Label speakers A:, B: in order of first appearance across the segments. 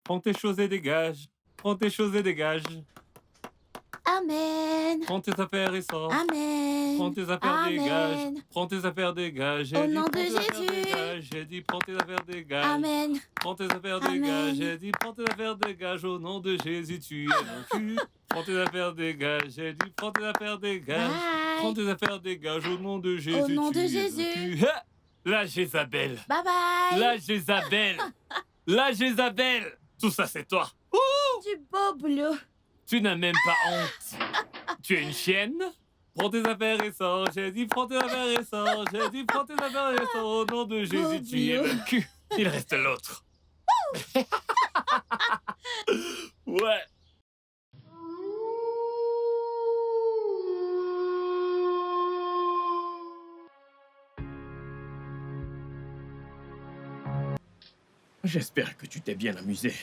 A: Prends tes choses et dégage. Prends tes choses et dégage.
B: Amen.
A: Prends tes affaires et sors.
B: Amen.
A: Prends tes affaires, dégage.
B: Amen.
A: Prends tes affaires, dégage.
B: Au
A: J'ai dit,
B: nom
A: prends
B: de
A: tes affaires,
B: Jésus.
A: dégage. J'ai dit, prends tes affaires, dégage.
B: Amen.
A: Prends tes affaires,
B: Amen.
A: dégage. J'ai dit, prends tes affaires, dégage. Au nom de Jésus, tu es vaincu. Prends tes affaires, dégage. J'ai dit, prends tes affaires, dégage.
B: Bye.
A: Prends tes affaires, dégage. Au nom de Jésus,
B: Au nom
A: tu
B: de
A: es
B: Jésus.
A: vaincu. Ha! La Jézabel.
B: Bye bye.
A: La Jézabel. La Jézabel. Tout ça, c'est toi.
B: Du beau boulot.
A: Tu n'as même pas honte. Tu es une chienne. Prends tes affaires et sors. J'ai dit, prends tes affaires et sors. J'ai dit, prends tes affaires et sors. Au nom de Jésus, tu es vaincu. Il reste l'autre. Ouais.
C: J'espère que tu t'es bien amusé.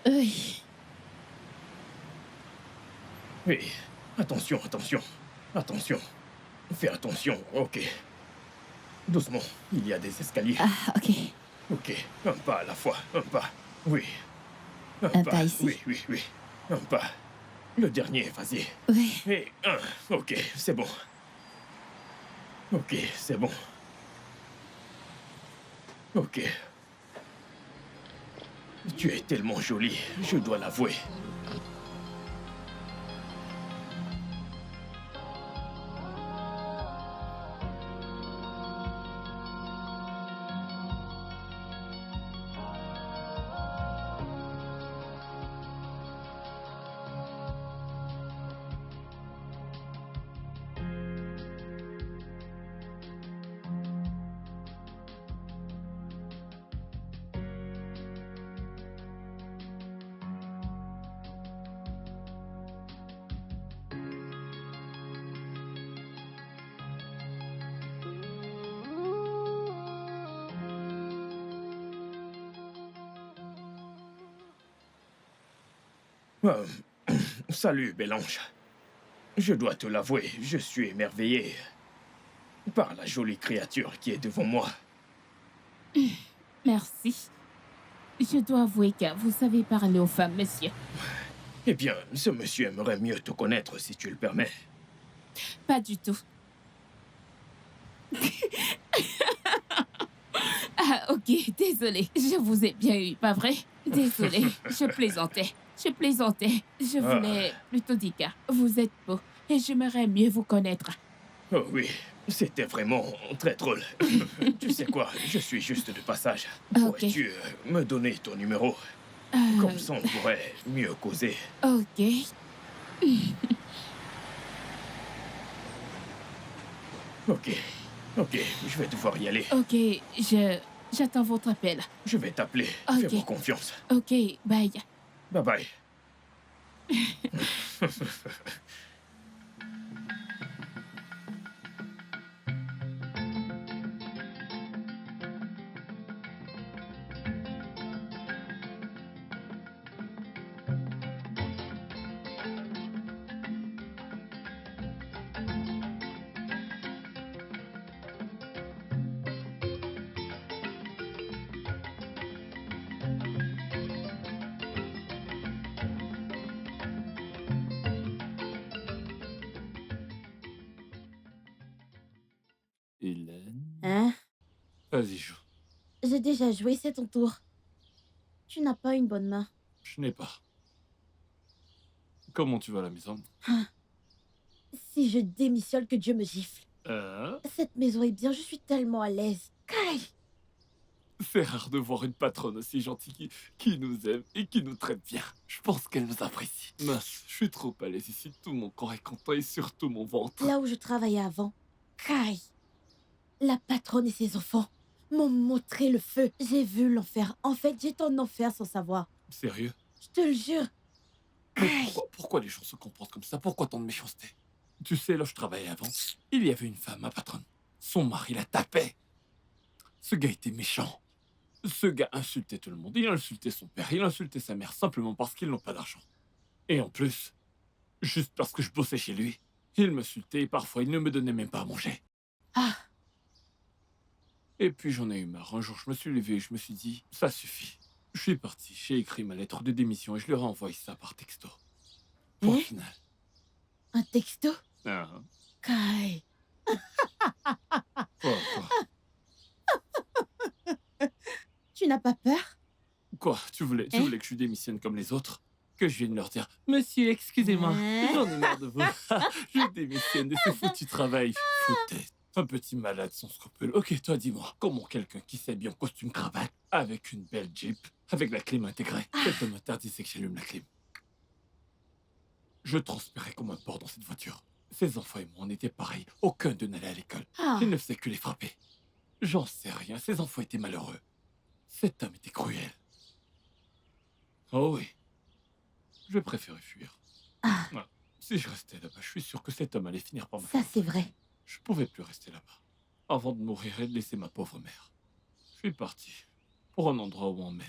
B: Oui.
C: Oui, attention, attention, attention. Fais attention, ok. Doucement, il y a des escaliers.
B: Ah, ok.
C: Ok, un pas à la fois, un pas. Oui.
B: Un pas ici.
C: Oui, oui, oui. Un pas. Le dernier, vas-y.
B: Oui.
C: Et un. Ok, c'est bon. Ok, c'est bon. Ok. Tu es tellement jolie, je dois l'avouer. Euh, Salut, Bélange. Je dois te l'avouer, je suis émerveillé par la jolie créature qui est devant moi.
D: Merci. Je dois avouer que vous savez parler aux femmes, monsieur.
C: Eh bien, ce monsieur aimerait mieux te connaître si tu le permets.
D: Pas du tout. Ah, ok, désolé. Je vous ai bien eu, pas vrai? Désolé, je plaisantais. Je plaisantais. Je voulais plutôt dire que vous êtes beau et j'aimerais mieux vous connaître.
C: Oh oui, c'était vraiment très drôle. Tu sais quoi, je suis juste de passage.
D: Ok.
C: Pourrais-tu me donner ton numéro? Comme ça, on pourrait mieux causer.
D: Ok.
C: Ok, ok, je vais devoir y aller.
D: Ok, j'attends votre appel.
C: Je vais t'appeler.
D: Ok.
C: Fais-moi confiance.
D: Ok, bye.
C: Bye bye.
A: Hélène.
B: Hein?
A: Vas-y, joue.
B: J'ai déjà joué, c'est ton tour. Tu n'as pas une bonne main.
A: Je n'ai pas. Comment tu vas à la maison?
B: Si je démissionne, que Dieu me gifle.
A: Hein?
B: Cette maison est bien, je suis tellement à l'aise. Kai!
A: C'est rare de voir une patronne aussi gentille qui nous aime et qui nous traite bien. Je pense qu'elle nous apprécie. Mince, je suis trop à l'aise ici. Tout mon corps est content et surtout mon ventre.
B: Là où je travaillais avant, Kai, la patronne et ses enfants m'ont montré le feu. J'ai vu l'enfer. En fait, j'étais en enfer sans savoir.
A: Sérieux?
B: Je te le jure.
A: Mais
B: Kai!
A: pourquoi les gens se comportent comme ça? Pourquoi tant de méchanceté? Tu sais, là où je travaillais avant, il y avait une femme, ma patronne. Son mari la tapait. Ce gars était méchant. Ce gars insultait tout le monde. Il insultait son père, il insultait sa mère, simplement parce qu'ils n'ont pas d'argent. Et en plus, juste parce que je bossais chez lui, il m'insultait et parfois il ne me donnait même pas à manger.
B: Ah,
A: Et puis j'en ai eu marre. Un jour, je me suis levé et je me suis dit, ça suffit. Je suis parti, j'ai écrit ma lettre de démission et je leur ai envoyé ça par texto. Point
B: Hein?
A: final.
B: Un texto?
A: Ah,
B: Kai,
A: quoi?
B: tu n'as pas peur?
A: Quoi? Tu voulais
B: Hein?
A: que je démissionne comme les autres? Que je vienne leur dire, Monsieur, excusez-moi,
B: Hein?
A: j'en ai marre de vous. Je démissionne de ce foutu travail. Foutaise. Un petit malade sans scrupule. Ok, toi, dis-moi, comment quelqu'un qui s'habille en costume cravate, avec une belle Jeep, avec la clim intégrée, peut m'interdisait que j'allume la clim? Je transpirais comme un porc dans cette voiture. Ces enfants et moi, on était pareils. Aucun d'eux n'allait à l'école.
B: Ah,
A: Je ne faisais que les frapper. J'en sais rien, ces enfants étaient malheureux. Cet homme était cruel. Oh oui. Je préférais fuir.
B: ah,
A: Ouais. Si je restais là-bas, je suis sûr que cet homme allait finir par me
B: ça
A: faire
B: c'est
A: un
B: vrai.
A: Je pouvais plus rester là-bas. Avant de mourir et de laisser ma pauvre mère. Je suis parti. Pour un endroit où on m'aime.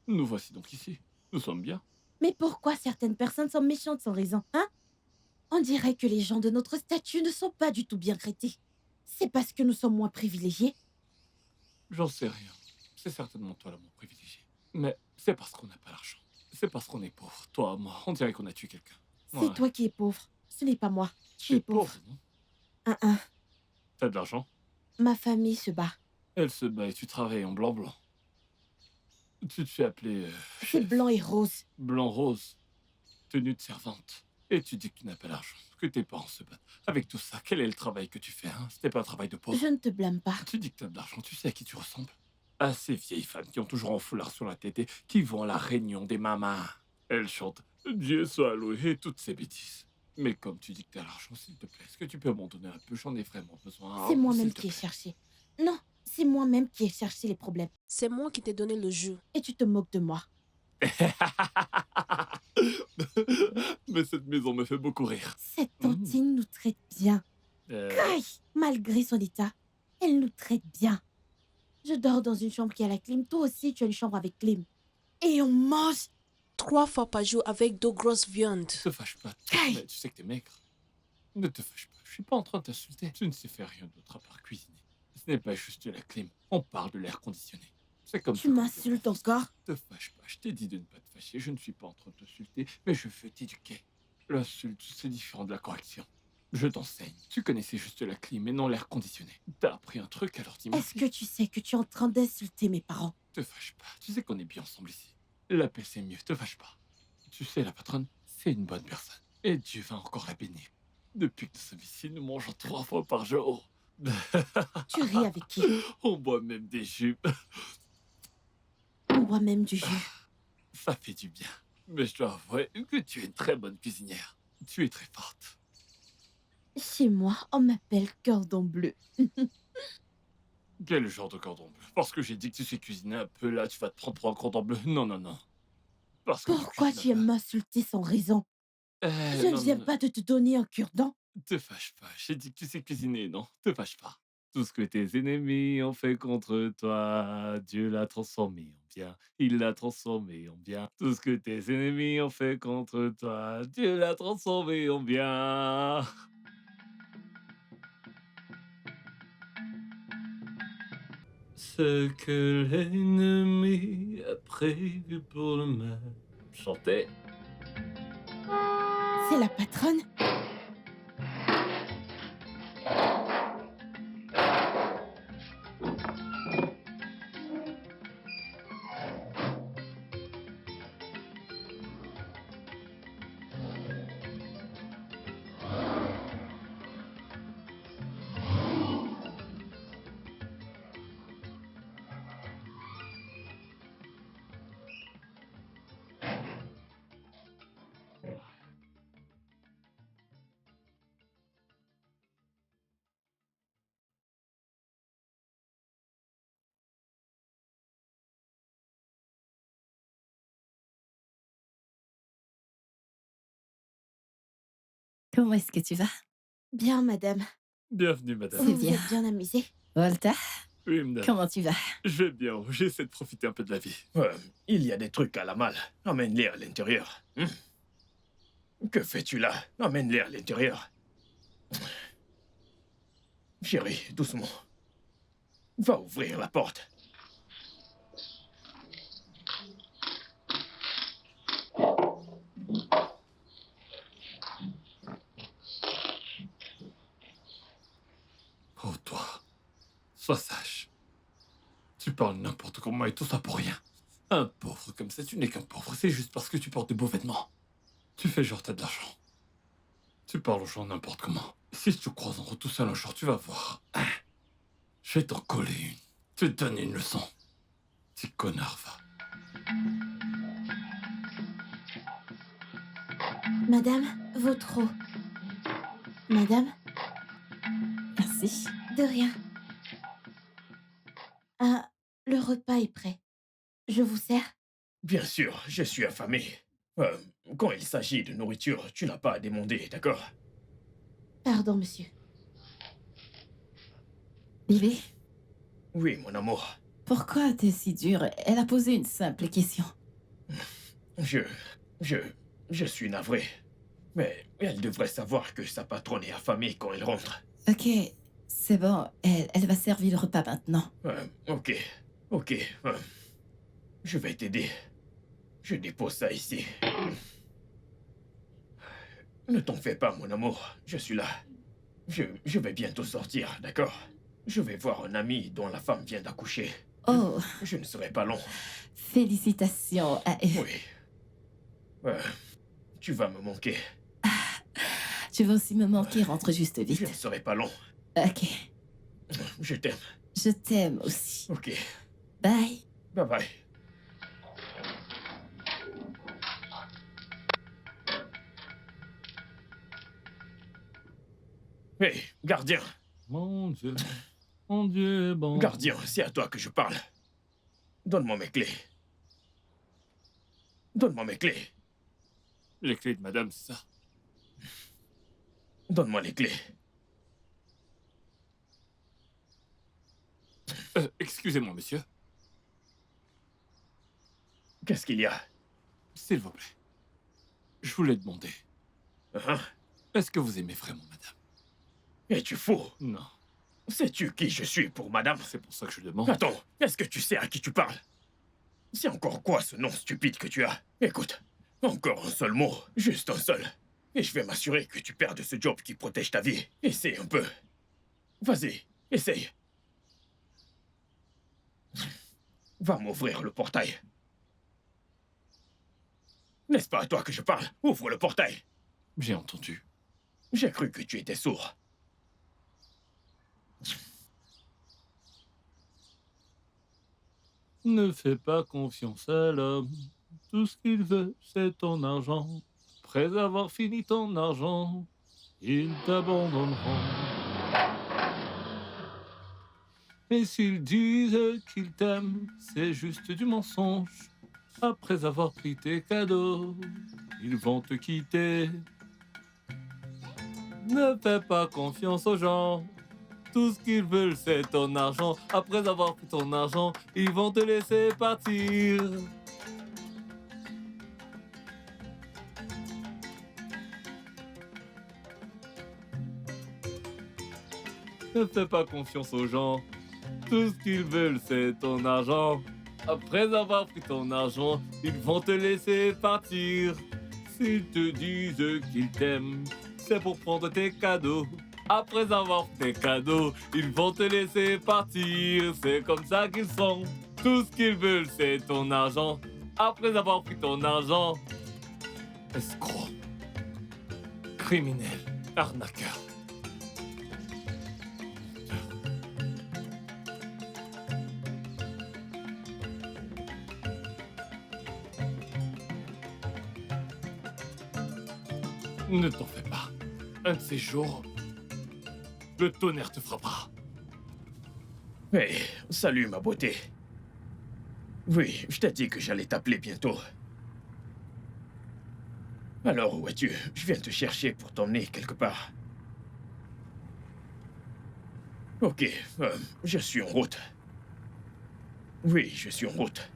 A: Nous voici donc ici. Nous sommes bien.
B: Mais pourquoi certaines personnes sont méchantes sans raison, hein? On dirait que les gens de notre statut ne sont pas du tout bien traités. C'est parce que nous sommes moins privilégiés.
A: J'en sais rien. C'est certainement toi l'amour privilégié. Mais c'est parce qu'on n'a pas l'argent. C'est parce qu'on est pauvre. Toi, moi, on dirait qu'on a tué quelqu'un.
B: C'est
A: Ouais.
B: toi qui es pauvre. Ce n'est pas moi. Tu
A: T'es
B: es pauvre.
A: non?
B: Hein.
A: T'as de l'argent?
B: Ma famille se bat.
A: Elle se bat et tu travailles en blanc-blanc. Tu te fais appeler
B: C'est
A: chef.
B: blanc et rose.
A: Blanc-rose. Tenue de servante. Et tu dis que tu n'as pas l'argent. Que tes parents se battent. Avec tout ça, quel est le travail que tu fais, hein? C'était pas un travail de pauvre.
B: Je ne te blâme pas.
A: Tu dis que t'as de l'argent, tu sais à qui tu ressembles? À ces vieilles femmes qui ont toujours un foulard sur la tête et qui vont à la réunion des mamas. Elles chantent Dieu soit loué et toutes ces bêtises. Mais comme tu dis que t'as l'argent, s'il te plaît, est-ce que tu peux m'en donner un peu? J'en ai vraiment besoin.
B: C'est
A: Oh,
B: moi-même
A: s'il te
B: qui ai
A: plaît.
B: cherché. Non, c'est moi-même qui ai cherché les problèmes.
E: C'est moi qui t'ai donné le jeu.
B: Et tu te moques de moi.
A: Mais cette maison me fait beaucoup rire.
B: Cette tantine nous traite bien.
A: Euh,
B: Kai, malgré son état, elle nous traite bien. Je dors dans une chambre qui a la clim. Toi aussi, tu as une chambre avec clim. Et on mange.
E: 3 fois par jour avec 2 grosses viandes.
A: te fâche pas.
B: Kai.
A: Mais tu sais que t'es maigre. Ne te fâche pas. Je suis pas en train de t'insulter. Tu ne sais faire rien d'autre à part cuisiner. Ce n'est pas juste la clim. On parle de l'air conditionné. C'est comme
B: Tu
A: ça qu'on
B: m'insultes
A: fait.
B: encore?
A: Te fâche pas. Je t'ai dit de ne pas te fâcher. Je ne suis pas en train de t'insulter, mais je veux t'éduquer. L'insulte, c'est différent de la correction. Je t'enseigne. Tu connaissais juste la clim et non l'air conditionné. T'as appris un truc, alors dis-moi.
B: Est-ce que tu sais que tu es en train d'insulter mes parents?
A: Te fâche pas. Tu sais qu'on est bien ensemble ici. La paix, c'est mieux. Te fâche pas. Tu sais, la patronne, c'est une bonne personne. Et Dieu va encore la bénir. Depuis que nous sommes ici, nous mangeons 3 fois par jour.
B: Tu ris avec qui?
A: On boit même des jupes.
B: On boit même du jus.
A: Ça fait du bien. Mais je dois avouer que tu es une très bonne cuisinière. Tu es très forte.
B: Chez moi, on m'appelle cordon bleu.
A: Quel genre de cordon bleu? Parce que j'ai dit que tu sais cuisiner un peu, là, tu vas te prendre pour un cordon bleu. Non, non, non. Parce que
B: Pourquoi tu aimes m'insulter sans raison? Je ne
A: non,
B: viens
A: non,
B: pas de te donner un cure-dent.
A: te fâche pas. J'ai dit que tu sais cuisiner, non? Te fâche pas. Tout ce que tes ennemis ont fait contre toi, Dieu l'a transformé en bien. Il l'a transformé en bien. Tout ce que tes ennemis ont fait contre toi, Dieu l'a transformé en bien. Ce que l'ennemi a prévu pour le mal. Chantez.
B: C'est la patronne?
F: Comment est-ce que tu vas?
B: Bien, madame.
A: Bienvenue, madame.
B: Vous
F: C'est
B: vous
F: bien.
B: êtes bien amusée?
F: Volta,
A: Oui, madame.
F: comment tu vas?
A: Je vais bien. J'essaie de profiter un peu de la vie.
C: Il y a des trucs à la malle. Emmène-les à l'intérieur. Que fais-tu là? Emmène-les à l'intérieur. Chérie, doucement. Va ouvrir la porte.
A: Sois sage. Tu parles n'importe comment et tout ça pour rien. Un pauvre comme ça, tu n'es qu'un pauvre. C'est juste parce que tu portes de beaux vêtements. Tu fais genre t'as de l'argent. Tu parles aux gens n'importe comment. Si je te croise en route tout seul un jour, tu vas voir. Hein, je vais t'en coller une. Tu te donnes une leçon. Petit connard, va.
B: Madame, votre eau. Madame,
F: Merci.
B: de rien. Ah, le repas est prêt. Je vous sers?
C: Bien sûr, je suis affamé. Euh, Quand il s'agit de nourriture, tu n'as pas à demander, d'accord?
B: Pardon, monsieur.
F: Bibi,
C: Oui, mon amour.
F: pourquoi t'es si dure? Elle a posé une simple question.
C: Je... je... je suis navré. Mais elle devrait savoir que sa patronne est affamée quand elle rentre.
F: Ok, c'est bon. Elle va servir le repas maintenant.
C: Ok. Ok. Je vais t'aider. Je dépose ça ici. Ne t'en fais pas, mon amour. Je suis là. Je vais bientôt sortir, d'accord? Je vais voir un ami dont la femme vient d'accoucher.
F: Oh,
C: Je ne serai pas long.
F: félicitations à elle.
C: Oui. Tu vas me manquer.
F: Tu vas aussi me manquer, rentre juste
C: Je ne
F: vite.
C: serai pas long.
F: Ok,
C: Je t'aime.
F: je t'aime aussi.
C: Ok.
F: Bye.
C: Bye bye. Hé, gardien.
A: Mon Dieu est bon.
C: Gardien, c'est à toi que je parle. Donne-moi mes clés. Donne-moi mes clés.
A: Les clés de madame, c'est ça.
C: Donne-moi les clés.
A: Excusez-moi, monsieur.
C: Qu'est-ce qu'il y a?
A: S'il vous plaît. Je voulais demander.
C: Hein?
A: Est-ce que vous aimez vraiment madame?
C: Es-tu fou?
A: Non.
C: Sais-tu qui je suis pour madame?
A: C'est pour ça que je demande.
C: Attends, est-ce que tu sais à qui tu parles? C'est encore quoi ce nom stupide que tu as? Écoute, encore un seul mot, juste un seul. Et je vais m'assurer que tu perdes ce job qui protège ta vie. Essaye un peu. Vas-y, essaye. Va m'ouvrir le portail. N'est-ce pas à toi que je parle? Ouvre le portail.
A: J'ai entendu.
C: J'ai cru que tu étais sourd.
A: Ne fais pas confiance à l'homme. Tout ce qu'il veut, c'est ton argent. Après avoir fini ton argent, ils t'abandonneront. Et s'ils disent qu'ils t'aiment, c'est juste du mensonge. Après avoir pris tes cadeaux, ils vont te quitter. Ne fais pas confiance aux gens. Tout ce qu'ils veulent, c'est ton argent. Après avoir pris ton argent, ils vont te laisser partir. Ne fais pas confiance aux gens. Tout ce qu'ils veulent, c'est ton argent. Après avoir pris ton argent, ils vont te laisser partir. S'ils te disent qu'ils t'aiment, c'est pour prendre tes cadeaux. Après avoir pris tes cadeaux, ils vont te laisser partir. C'est comme ça qu'ils sont. Tout ce qu'ils veulent, c'est ton argent. Après avoir pris ton argent, escroc, criminel, arnaqueur. Ne t'en fais pas. Un de ces jours, le tonnerre te frappera.
C: Hé, salut ma beauté. Oui, je t'ai dit que j'allais t'appeler bientôt. Alors, où es-tu? Je viens te chercher pour t'emmener quelque part. Ok, je suis en route. Oui, je suis en route.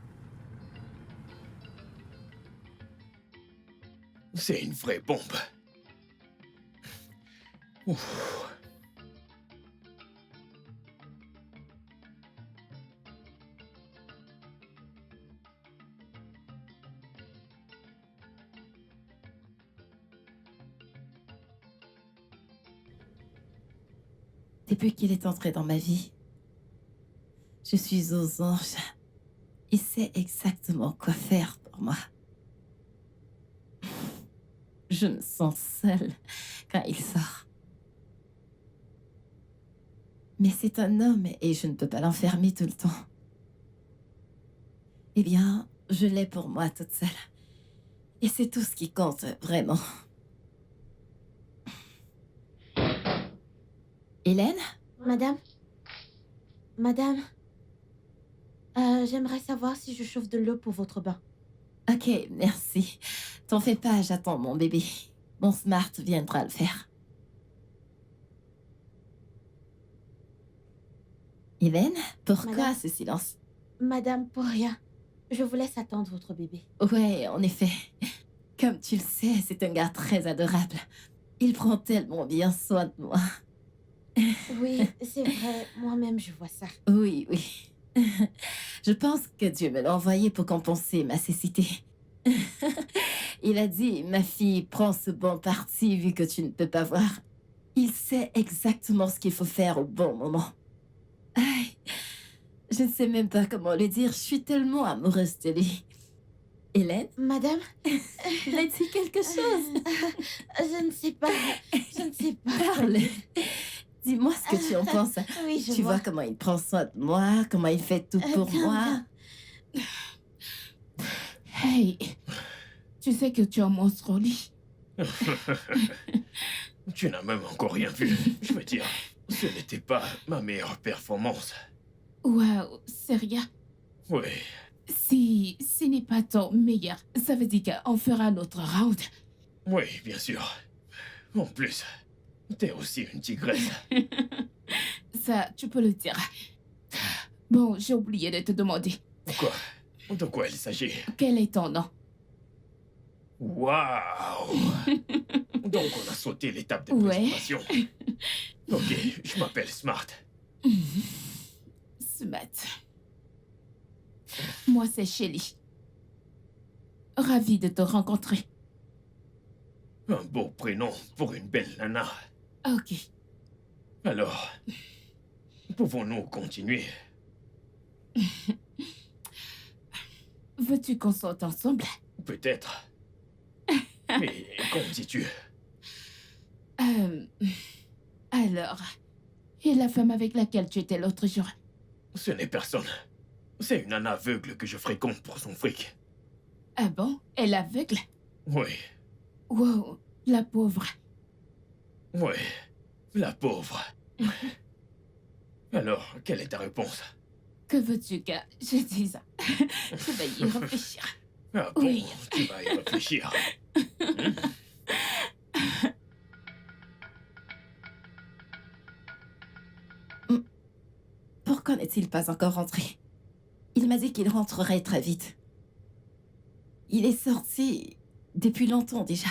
C: C'est une vraie bombe. Ouf.
F: Depuis qu'il est entré dans ma vie, Je suis aux anges. Il sait exactement quoi faire pour moi. Je me sens seule quand il sort. Mais c'est un homme et je ne peux pas l'enfermer tout le temps. Eh bien, je l'ai pour moi toute seule. Et c'est tout ce qui compte, vraiment. Hélène?
B: Madame? Madame? J'aimerais savoir si je chauffe de l'eau pour votre bain.
F: Ok, merci. T'en fais pas, j'attends mon bébé. Mon smart viendra le faire. Hélène, pourquoi
B: Madame?
F: ce silence?
B: Madame, pour rien. Je vous laisse attendre votre bébé.
F: Ouais, en effet. Comme tu le sais, c'est un gars très adorable. Il prend tellement bien soin de moi.
B: Oui, c'est vrai. Moi-même, je vois ça.
F: Oui, oui. Je pense que Dieu me l'a envoyé pour compenser ma cécité. Il a dit, ma fille, prends ce bon parti vu que tu ne peux pas voir. Il sait exactement ce qu'il faut faire au bon moment. Aïe, je ne sais même pas comment le dire, je suis tellement amoureuse de lui. Hélène,
B: Madame?
F: il a dit quelque chose.
B: Je ne sais pas. Je ne sais pas.
F: Parle. Dis-moi ce que tu en penses.
B: Oui, je
F: Tu vois comment il prend soin de moi, comment il fait tout pour
B: Bien,
F: moi.
B: bien.
D: Hey, tu sais que tu es un monstre au lit.
C: Tu n'as même encore rien vu. Je veux dire, ce n'était pas ma meilleure performance.
D: Waouh, sérieux?
C: Oui,
D: Si ce n'est pas ton meilleur, ça veut dire qu'on fera notre round.
C: oui, bien sûr. En plus, t'es aussi une tigresse.
D: Ça, tu peux le dire. Bon, j'ai oublié de te demander.
C: Quoi? De quoi il s'agit?
D: Quel est ton nom?
C: Waouh! Donc on a sauté l'étape de
D: Ouais.
C: présentation. Ok, je m'appelle Smart.
D: Smart. Moi, c'est Shelly. Ravie de te rencontrer.
C: Un beau prénom pour une belle nana.
D: Ok.
C: Alors, pouvons-nous continuer?
D: Veux-tu qu'on sorte ensemble?
C: Peut-être. Mais qu'en dis-tu?
D: Alors, et la femme avec laquelle tu étais l'autre jour?
C: Ce n'est personne. C'est une nana aveugle que je fréquente pour son fric.
D: Ah bon? Elle est aveugle?
C: Oui,
D: Wow, la pauvre.
C: oui, la pauvre. Alors, quelle est ta réponse?
D: Que veux-tu que je dise? Je vais y réfléchir.
C: Ah bon,
D: Oui.
C: tu vas y réfléchir.
F: Pourquoi n'est-il pas encore rentré? Il m'a dit qu'il rentrerait très vite. Il est sorti depuis longtemps déjà.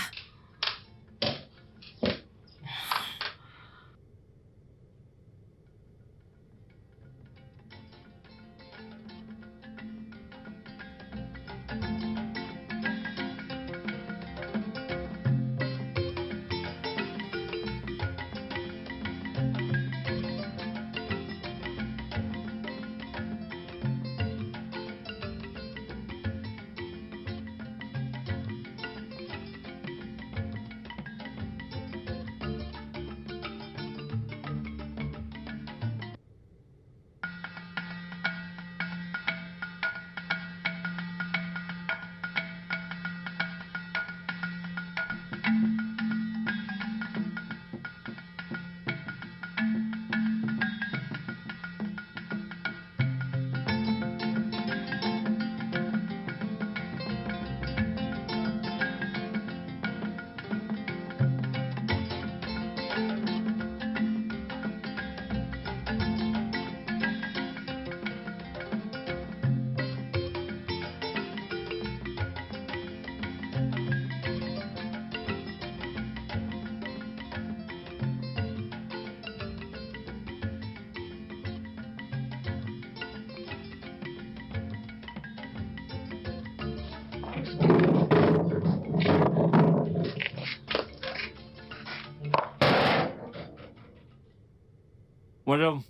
A: Madame,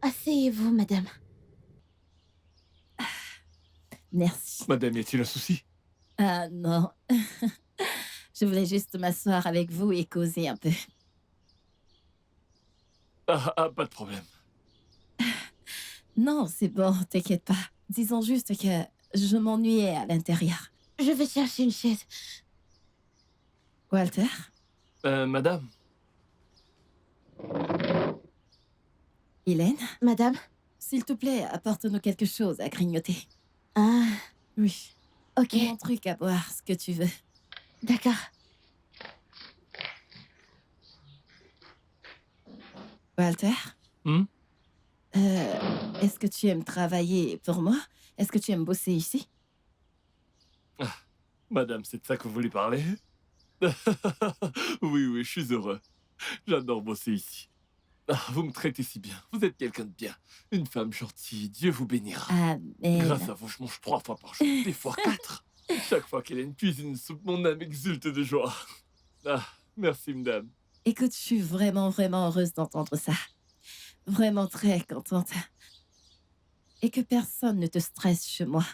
B: Assez, Asseyez-vous, madame.
F: Merci.
A: Madame, y a-t-il un souci?
F: Ah non. Je voulais juste m'asseoir avec vous et causer un peu.
A: Pas de problème.
F: Non, c'est bon, t'inquiète pas. Disons juste que je m'ennuyais à l'intérieur.
B: Je vais chercher une chaise.
F: Walter?
A: Madame?
F: Hélène?
B: Madame?
F: S'il te plaît, apporte-nous quelque chose à grignoter.
B: Ah,
F: Oui.
B: ok.
F: Mon truc à boire, ce que tu veux.
B: D'accord.
F: Walter?
A: Hmm?
F: Est-ce que tu aimes travailler pour moi? Est-ce que tu aimes bosser ici?
A: Madame, c'est de ça que vous voulez parler? Oui, je suis heureux. J'adore bosser ici. Vous me traitez si bien. Vous êtes quelqu'un de bien. Une femme gentille. Dieu vous bénira.
F: Amen.
A: Grâce à vous, je mange 3 fois par jour. Des fois 4. Chaque fois qu'Hélène cuisine une soupe, mon âme exulte de joie. Merci, madame.
F: Écoute, je suis vraiment, vraiment heureuse d'entendre ça. Vraiment très contente. Et que personne ne te stresse chez moi.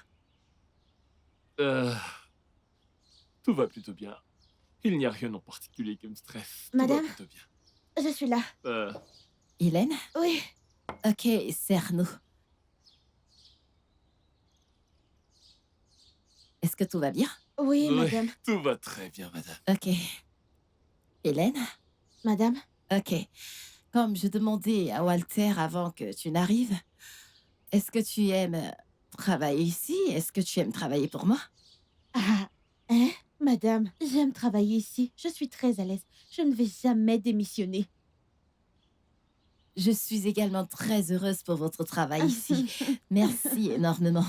A: Tout va plutôt bien. Il n'y a rien en particulier qui me stresse. Tout va
B: Madame?
A: plutôt bien.
B: Je suis là.
F: Hélène?
B: Oui.
F: Ok, serre-nous. Est-ce que tout va bien?
B: Oui,
A: Oui,
B: madame.
A: tout va très bien, madame.
F: Ok. Hélène?
B: Madame?
F: Ok. Comme je demandais à Walter avant que tu n'arrives, est-ce que tu aimes travailler ici? Est-ce que tu aimes travailler pour moi?
B: Ah, hein? Madame, j'aime travailler ici. Je suis très à l'aise. Je ne vais jamais démissionner.
F: Je suis également très heureuse pour votre travail ici. Merci énormément.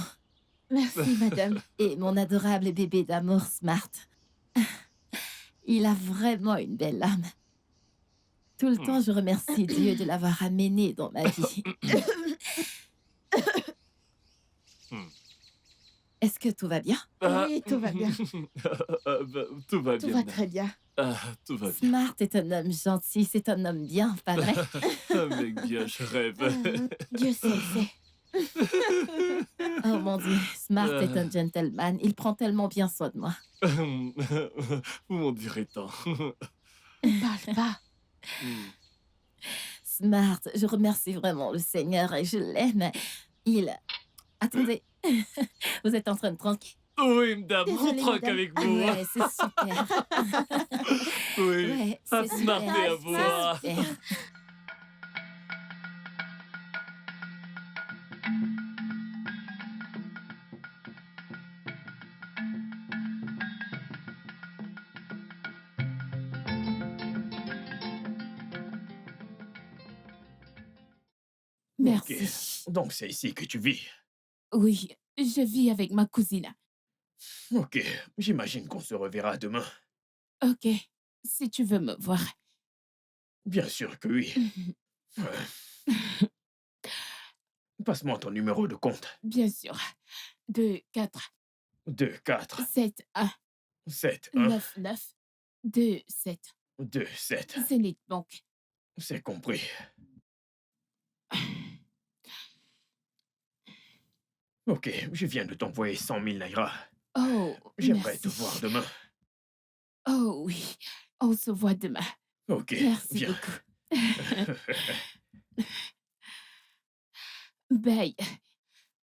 B: Merci, madame.
F: Et mon adorable bébé d'amour Smart. Il a vraiment une belle âme. Tout le temps, je remercie Dieu de l'avoir amené dans ma vie. Est-ce que tout va bien?
B: Oui, tout va bien.
A: Tout va
B: Tout
A: bien,
B: va
A: madame.
B: très bien.
A: Tout va bien.
F: Smart est un homme gentil, c'est un homme bien, pas vrai?
A: Un mec bien, je rêve.
B: Dieu seul sait.
F: Oh mon Dieu, Smart est un gentleman. Il prend tellement bien soin de moi.
A: Vous m'en direz tant.
B: Parle pas.
F: Smart, je remercie vraiment le Seigneur et je l'aime. Il... Attendez, vous êtes en train de tranquille?
A: Oui, madame, on
B: Désolée,
A: troque
B: madame.
A: avec vous.
F: Ouais, c'est super.
A: Oui,
F: Ouais,
A: à
F: c'est
A: Smart
F: super.
A: et à vous.
F: C'est super.
D: Merci.
C: Ok. Donc c'est ici que tu vis.
D: Oui, je vis avec ma cousine.
C: Ok. J'imagine qu'on se reverra demain.
D: Ok, si tu veux me voir.
C: Bien sûr que oui. Passe-moi ton numéro de compte.
D: Bien sûr. 2, 4,
C: 2 4
D: 7, 1,
C: 7 1
D: 9, 9, 2, 7.
C: 2 7.
D: Zenith Bank.
C: C'est compris. Ok, je viens de t'envoyer 100 000 naira.
D: Oh,
C: J'aimerais
D: merci.
C: te voir demain.
D: Oh oui, on se voit demain.
C: Ok,
D: Merci
C: viens.
D: beaucoup. Bye.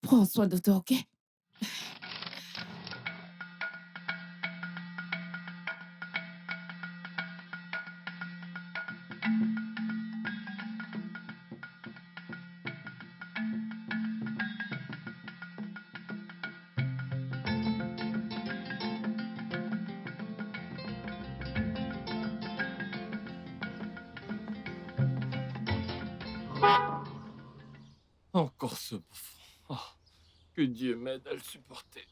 D: Prends soin de toi, ok?
A: Encore ce bouffon. Oh, que Dieu m'aide à le supporter.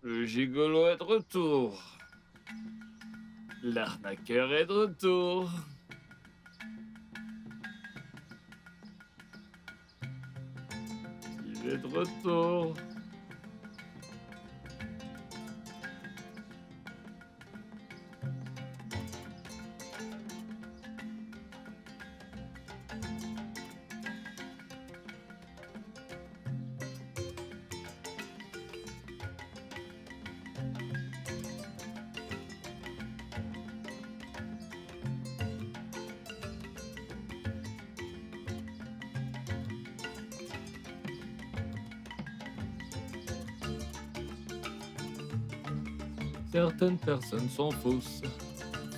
A: Le gigolo est de retour. L'arnaqueur est de retour. Il est de retour. Certaines personnes sont fausses,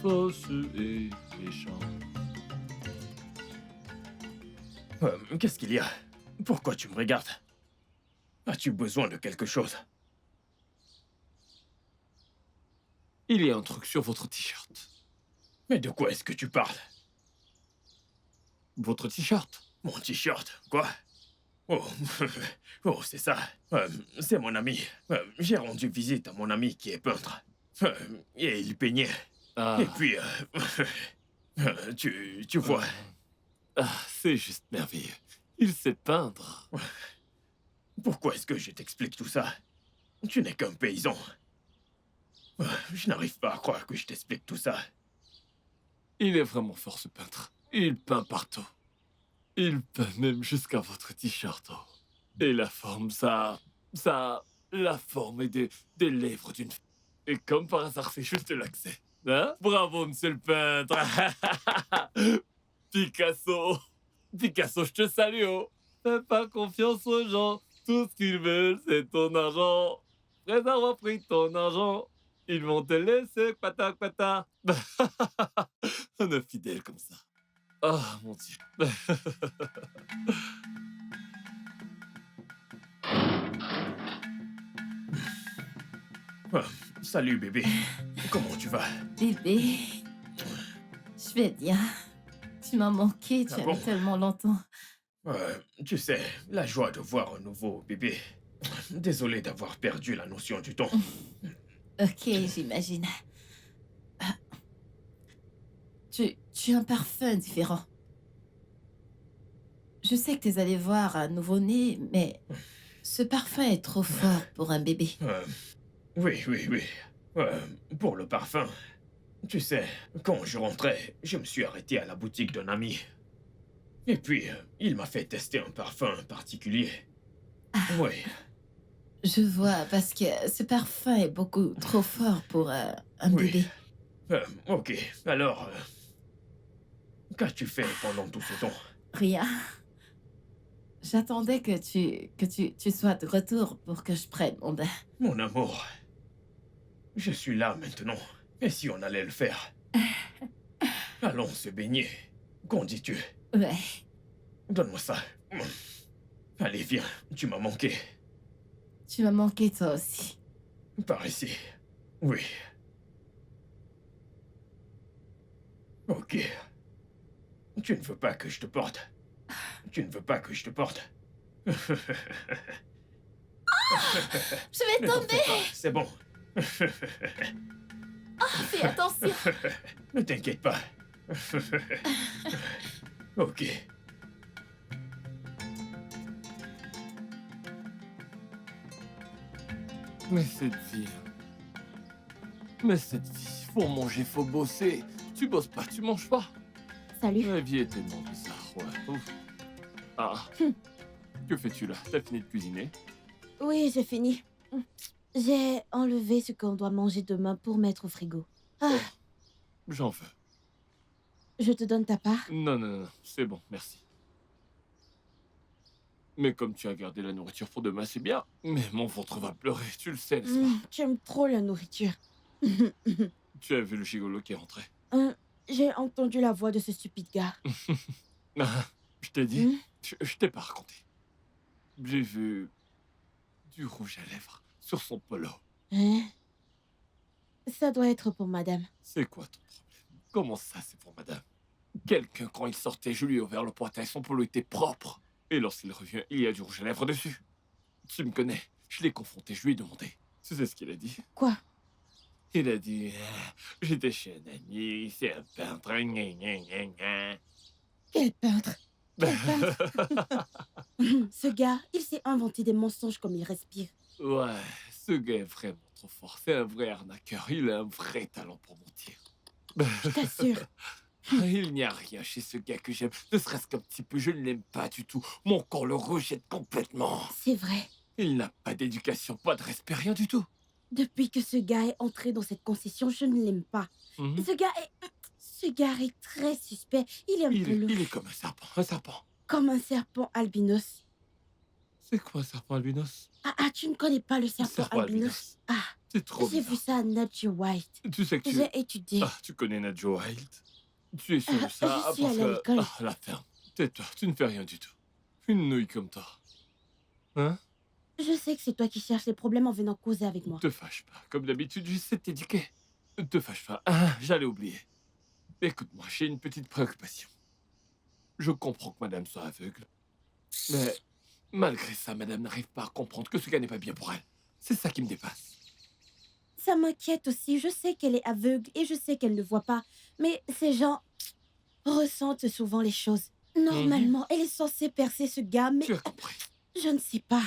A: fausses et méchantes.
C: Qu'est-ce qu'il y a? Pourquoi tu me regardes? As-tu besoin de quelque chose?
A: Il y a un truc sur votre t-shirt.
C: Mais de quoi est-ce que tu parles?
A: Votre t-shirt?
C: Mon t-shirt? Quoi? Oh, oh, c'est ça. C'est mon ami. J'ai rendu visite à mon ami qui est peintre. Et il peignait.
A: Ah,
C: Et puis, tu vois.
A: c'est juste merveilleux. Il sait peindre.
C: Pourquoi est-ce que je t'explique tout ça? Tu n'es qu'un paysan. Je n'arrive pas à croire que je t'explique tout ça.
A: Il est vraiment fort, ce peintre. Il peint partout. Il peint même jusqu'à votre t-shirt. Oh. Et la forme, la forme est des lèvres d'une femme. Et comme par hasard, c'est juste l'accès. Hein? Bravo, monsieur le peintre. Picasso. Picasso, je te salue. Oh. Fais pas confiance aux gens. Tout ce qu'ils veulent, c'est ton argent. Après avoir pris ton argent, ils vont te laisser pata pata. On est fidèle comme ça. Oh, mon Dieu.
C: Salut bébé. Comment tu vas?
F: Bébé, je vais bien. Tu m'as manqué, tu
C: Ah
F: as
C: bon?
F: mis tellement longtemps.
C: Tu sais, la joie de voir un nouveau bébé. Désolé d'avoir perdu la notion du temps.
F: Ok, j'imagine. Ah. Tu as un parfum différent. Je sais que tu es allé voir un nouveau-né, mais ce parfum est trop fort pour un bébé.
C: Oui. Pour le parfum. Tu sais, quand je rentrais, je me suis arrêté à la boutique d'un ami. Et puis, il m'a fait tester un parfum particulier. Oui.
F: Je vois, parce que ce parfum est beaucoup trop fort pour un
C: Oui.
F: bébé.
C: Ok, alors... qu'as-tu fait pendant tout ce temps?
F: Rien. J'attendais que tu sois de retour pour que je prenne mon bain.
C: Mon amour, je suis là maintenant. Et si on allait le faire? Allons se baigner. Qu'en dis-tu?
F: Ouais.
C: Donne-moi ça. Allez, viens, tu m'as manqué.
F: Tu m'as manqué toi aussi.
C: Par ici. Oui. Ok. Tu ne veux pas que je te porte? Tu ne veux pas que je te porte?
F: Je vais
C: Ne t'en
F: tomber.
C: fais pas, c'est bon.
F: Fais attention.
C: Ne t'inquiète pas. Ok.
A: Mais cette vie... faut manger, faut bosser. Tu bosses pas, tu manges pas.
B: Salut.
A: La vie est tellement bizarre, ouais. Ouf. Ah. Que fais-tu là? T'as fini de cuisiner?
B: Oui, j'ai fini. J'ai enlevé ce qu'on doit manger demain pour mettre au frigo. Ah,
A: J'en veux.
B: je te donne ta part.
A: Non, c'est bon, merci. Mais comme tu as gardé la nourriture pour demain, c'est bien. Mais mon ventre va pleurer, tu le sais, n'est-ce pas?
B: Tu aimes trop la nourriture.
A: Tu as vu le gigolo qui est rentré?
B: J'ai entendu la voix de ce stupide gars.
A: Ah, je t'ai dit,
B: Hmm?
A: je t'ai pas raconté. J'ai vu du rouge à lèvres sur son polo.
B: Hein? Ça doit être pour madame.
A: C'est quoi ton problème? Comment ça, c'est pour madame? Quelqu'un, quand il sortait, je lui ai ouvert le portail, son polo était propre. Et lorsqu'il revient, il y a du rouge à lèvres dessus. Tu me connais, je l'ai confronté, je lui ai demandé. Tu sais ce qu'il a dit?
B: Quoi?
A: Il a dit, j'étais chez un ami, c'est un peintre, gna gna gna gna.
B: Quel peintre! Ce gars, il s'est inventé des mensonges comme il respire.
A: Ouais, ce gars est vraiment trop fort, c'est un vrai arnaqueur, il a un vrai talent pour mentir.
B: Je t'assure.
A: Il n'y a rien chez ce gars que j'aime, ne serait-ce qu'un petit peu, je ne l'aime pas du tout. Mon corps le rejette complètement.
B: C'est vrai.
A: Il n'a pas d'éducation, pas de respect, rien du tout.
B: Depuis que ce gars est entré dans cette concession, je ne l'aime pas.
A: Mhm.
B: Ce gars est très suspect. Il est un peu
A: Il est comme un serpent,
B: comme un serpent albinos.
A: C'est quoi, serpent albinos?
B: Ah, tu ne connais pas le serpent
A: Serpent
B: albinos? Ah,
A: C'est trop
B: j'ai vu
A: bizarre.
B: ça à Nature White.
A: Tu sais que tu...
B: J'ai étudié.
A: Ah, tu connais Nadjo Wild? Tu es sûr de
B: Je
A: ça
B: suis
A: parce
B: allée à
A: que...
B: l'école.
A: Ah, la ferme. Tais-toi, tu ne fais rien du tout. Une nouille comme toi. Hein?
B: Je sais que c'est toi qui cherches les problèmes en venant causer avec moi.
A: Te fâche pas. Comme d'habitude, j'essaie de t'éduquer. Te fâche pas. Ah, j'allais oublier. Écoute-moi, j'ai une petite préoccupation. Je comprends que madame soit aveugle. Mais malgré ça, madame n'arrive pas à comprendre que ce gars n'est pas bien pour elle. C'est ça qui me dépasse.
B: Ça m'inquiète aussi. Je sais qu'elle est aveugle et je sais qu'elle ne voit pas. Mais ces gens ressentent souvent les choses. Normalement, elle est censée percer ce gars, mais
A: Tu as compris.
B: je ne sais pas.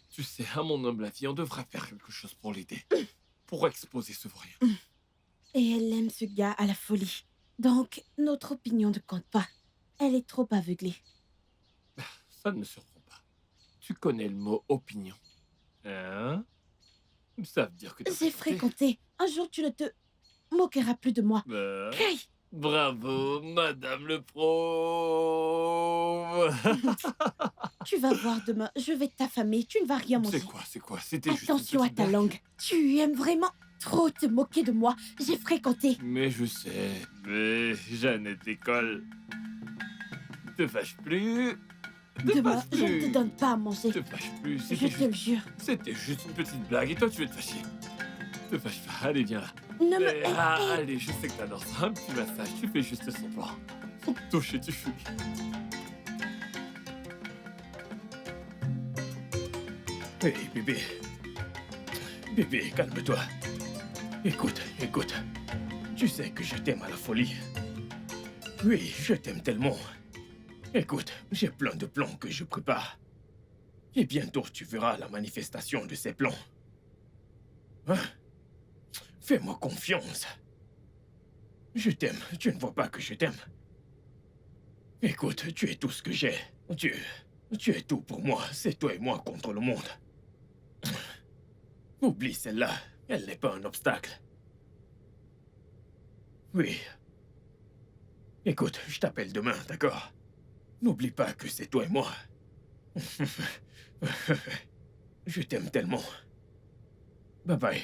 A: Tu sais, à mon humble avis, on devrait faire quelque chose pour l'aider. Pour exposer ce vaurien.
B: Et elle aime ce gars à la folie. Donc, notre opinion ne compte pas. Elle est trop aveuglée.
A: Ça ne me surprend pas. Tu connais le mot opinion. Hein? Ça veut dire que t'as
B: J'ai
A: fréquenté.
B: fréquenté. Un jour, tu ne te moqueras plus de moi.
A: Bah,
B: Hey,
A: bravo, madame le pro.
B: tu vas voir demain. Je vais t'affamer. Tu ne vas rien manger.
A: C'est quoi? C'était juste une
B: Attention à
A: petite
B: ta
A: blague.
B: langue. Tu aimes vraiment trop te moquer de moi. J'ai fréquenté.
A: Mais je sais. Mais Jeannette École. Te fâche plus. Te
B: Demain,
A: fâche
B: je ne te
A: plus.
B: donne pas à manger.
A: Te fâche plus.
B: Je te le jure.
A: C'était juste une petite blague et toi tu veux te fâcher. Te fâche pas. Allez, viens là.
B: Ne me...
A: Allez, je sais que t'adores ça. Un petit massage. Tu fais juste semblant. Faut te toucher, tu fuis.
C: Hey, bébé. Bébé, calme-toi. Écoute. Tu sais que je t'aime à la folie. Oui, je t'aime tellement. Écoute, j'ai plein de plans que je prépare. Et bientôt, tu verras la manifestation de ces plans. Hein? Fais-moi confiance. Je t'aime. Tu ne vois pas que je t'aime. Écoute, tu es tout ce que j'ai. Tu es tout pour moi. C'est toi et moi contre le monde. Oublie celle-là. Elle n'est pas un obstacle. Oui. Écoute, je t'appelle demain, d'accord? N'oublie pas que c'est toi et moi. Je t'aime tellement. Bye bye.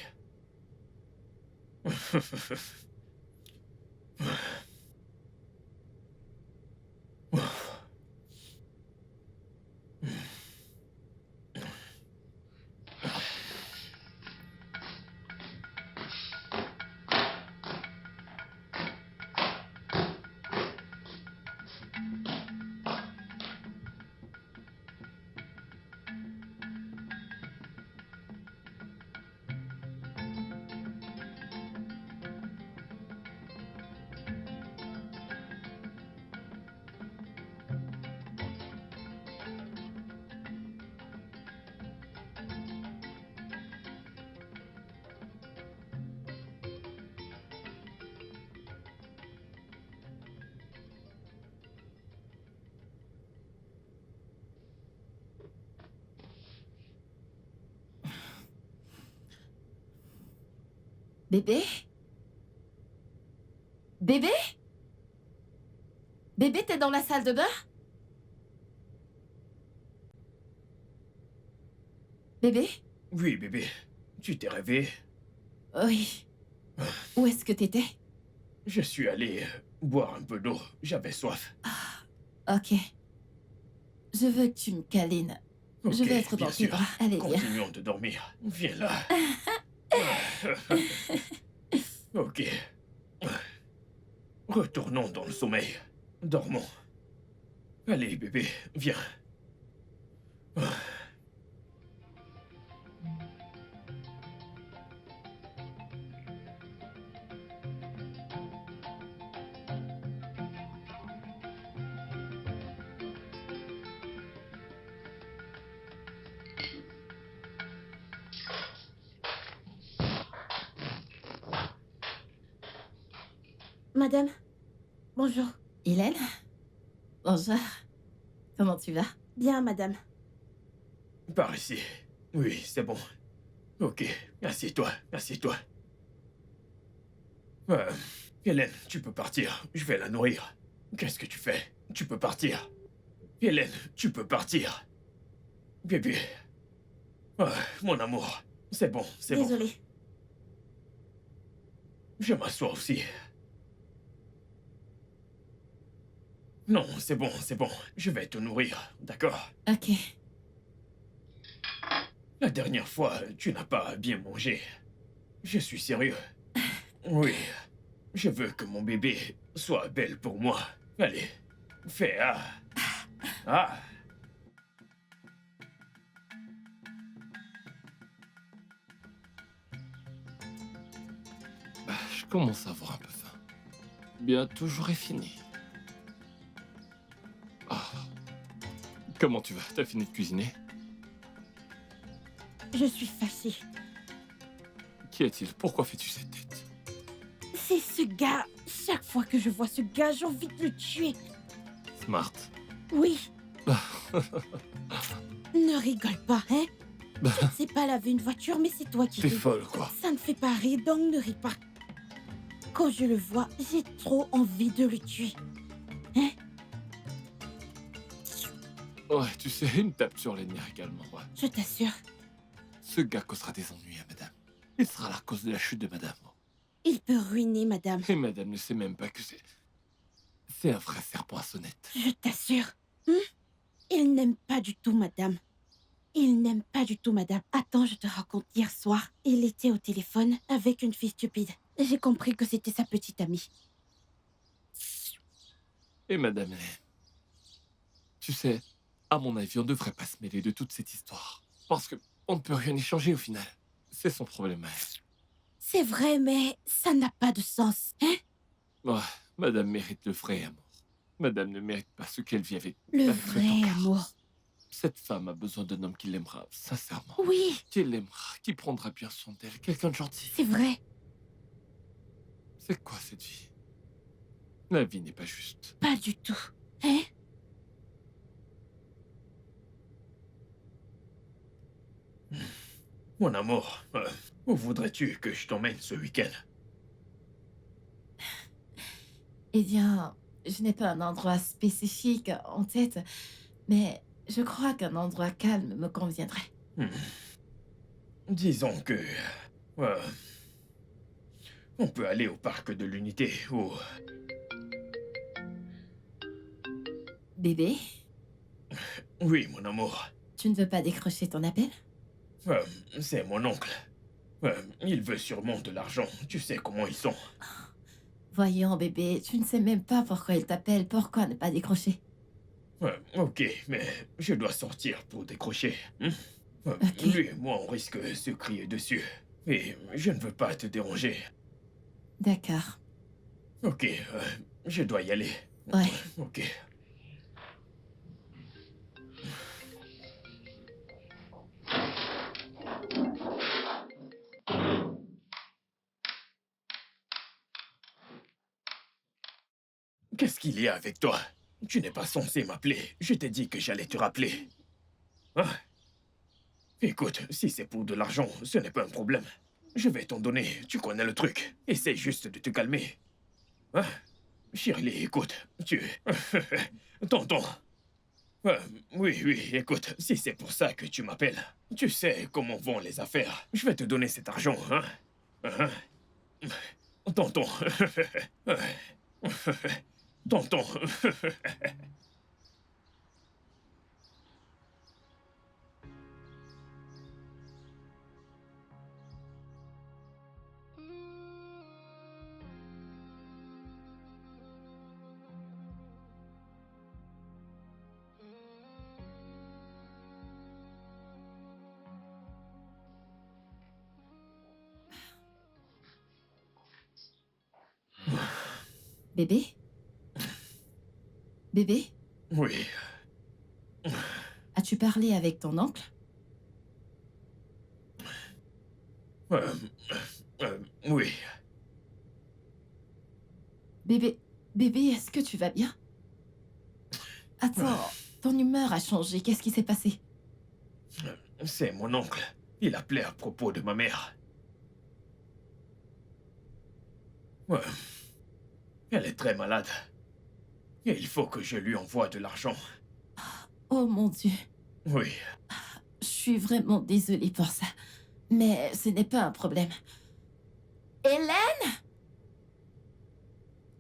F: Bébé? Bébé? Bébé, t'es dans la salle de bain? Bébé?
C: Oui, bébé. Tu t'es réveillé?
F: Oui. Où est-ce que t'étais?
C: Je suis allé boire un peu d'eau. J'avais soif.
F: Ok. Je veux que tu me câlines.
C: Ok,
F: Je vais être dans
C: bien
F: tes
C: sûr.
F: bras. Allez, viens.
C: Continuons de dormir. Viens là. Ok. Retournons dans le sommeil. Dormons. Allez, bébé, viens.
B: Madame, bonjour.
F: Hélène? Bonjour. Comment tu vas?
B: Bien, madame.
C: Par ici. Oui, c'est bon. Ok, assieds-toi, assieds-toi. Hélène, tu peux partir. Je vais la nourrir. Qu'est-ce que tu fais? Tu peux partir. Hélène, tu peux partir. Bébé. Ah, mon amour. C'est bon, c'est bon.
B: Désolée.
C: Je m'assois aussi. Non, c'est bon, c'est bon. Je vais te nourrir, d'accord?
F: Ok.
C: La dernière fois, tu n'as pas bien mangé. Je suis sérieux. Oui. Je veux que mon bébé soit belle pour moi. Allez, fais ah. Ah.
A: Bah, je commence à avoir un peu faim. Bientôt j'aurai fini. Ah. Comment tu vas? T'as fini de cuisiner?
B: Je suis fâchée.
A: Qui est-il? Pourquoi fais-tu cette tête?
B: C'est ce gars. Chaque fois que je vois ce gars, j'ai envie de le tuer.
A: Smart.
B: Oui. Ne rigole pas, hein?
A: Bah,
B: Je ne sais pas laver une voiture, mais c'est toi qui
A: t'es
B: ris.
A: folle, quoi.
B: Ça ne fait pas rire, donc ne ris pas. Quand je le vois, j'ai trop envie de le tuer.
A: Ouais, tu sais, une tape sur les nerfs également, ouais.
B: Je t'assure,
A: Ce gars causera des ennuis à madame. Il sera la cause de la chute de madame.
B: il peut ruiner madame.
A: Et madame ne sait même pas que c'est... C'est un vrai serpent à sonnette.
B: Je t'assure. Il n'aime pas du tout madame. Il n'aime pas du tout madame. Attends, je te raconte. Hier soir, il était au téléphone avec une fille stupide. J'ai compris que c'était sa petite amie.
A: Et madame est... Tu sais, à mon avis, on ne devrait pas se mêler de toute cette histoire. Parce que on ne peut rien y changer au final. C'est son problème à elle.
B: C'est vrai, mais ça n'a pas de sens, hein?
A: Ouais, madame mérite le vrai amour. Madame ne mérite pas ce qu'elle vit avec...
B: Le
A: avec le
B: vrai
A: temps.
B: amour.
A: Cette femme a besoin d'un homme qui l'aimera, sincèrement.
B: Oui,
A: Qui l'aimera, qui prendra bien soin d'elle. Quelqu'un de gentil.
B: c'est vrai.
A: C'est quoi cette vie? La vie n'est pas juste.
B: Pas du tout. Hein?
C: Mon amour, où voudrais-tu que je t'emmène ce week-end?
F: Eh bien, je n'ai pas un endroit spécifique en tête, mais je crois qu'un endroit calme me conviendrait.
C: Disons que... euh, on peut aller au parc de l'Unité ou...
F: Bébé,
C: Oui, mon amour.
F: tu ne veux pas décrocher ton appel?
C: Euh, c'est mon oncle. Il veut sûrement de l'argent. Tu sais comment ils sont.
F: Voyons, bébé, tu ne sais même pas pourquoi il t'appelle. Pourquoi ne pas décrocher?
C: Ok, mais je dois sortir pour décrocher.
F: Ok.
C: Lui et moi, on risque de se crier dessus. Et je ne veux pas te déranger.
F: D'accord.
C: Ok, je dois y aller.
F: Ouais.
C: Ok. Qu'est-ce qu'il y a avec toi? Tu n'es pas censé m'appeler. Je t'ai dit que j'allais te rappeler. Hein? Écoute, si c'est pour de l'argent, ce n'est pas un problème. Je vais t'en donner, tu connais le truc. Essaye juste de te calmer. Hein? Shirley, écoute, tu... Tonton. Oui, écoute, si c'est pour ça que tu m'appelles, tu sais comment vont les affaires. Je vais te donner cet argent, hein? Hein? Tonton. Tonton.
F: Bébé? Bébé?
C: Oui.
F: As-tu parlé avec ton oncle?
C: Oui.
F: Bébé, bébé, est-ce que tu vas bien? Attends, ton humeur a changé. Qu'est-ce qui s'est passé?
C: C'est mon oncle. Il appelait à propos de ma mère. Elle est très malade. Et il faut que je lui envoie de l'argent.
F: Oh mon Dieu.
C: Oui.
F: Je suis vraiment désolée pour ça. Mais ce n'est pas un problème. Hélène?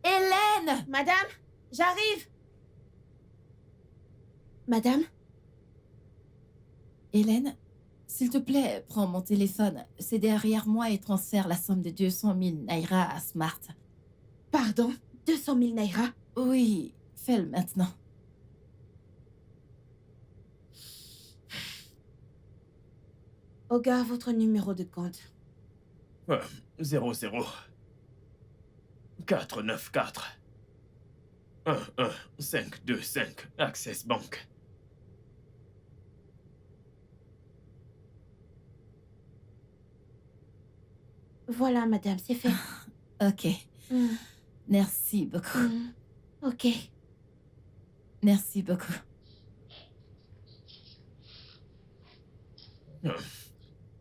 F: Hélène!
B: Madame, j'arrive. Madame,
F: Hélène, s'il te plaît, prends mon téléphone. C'est derrière moi et transfère la somme de 200 000 naira à Smart.
B: pardon, 200 000 naira.
F: Oui, fais-le maintenant.
B: Oga, votre numéro de compte.
C: 00 494 11525 Access Bank.
B: Voilà, madame, c'est fait.
F: Ok,
B: Hmm,
F: merci beaucoup.
B: Ok.
F: Merci beaucoup.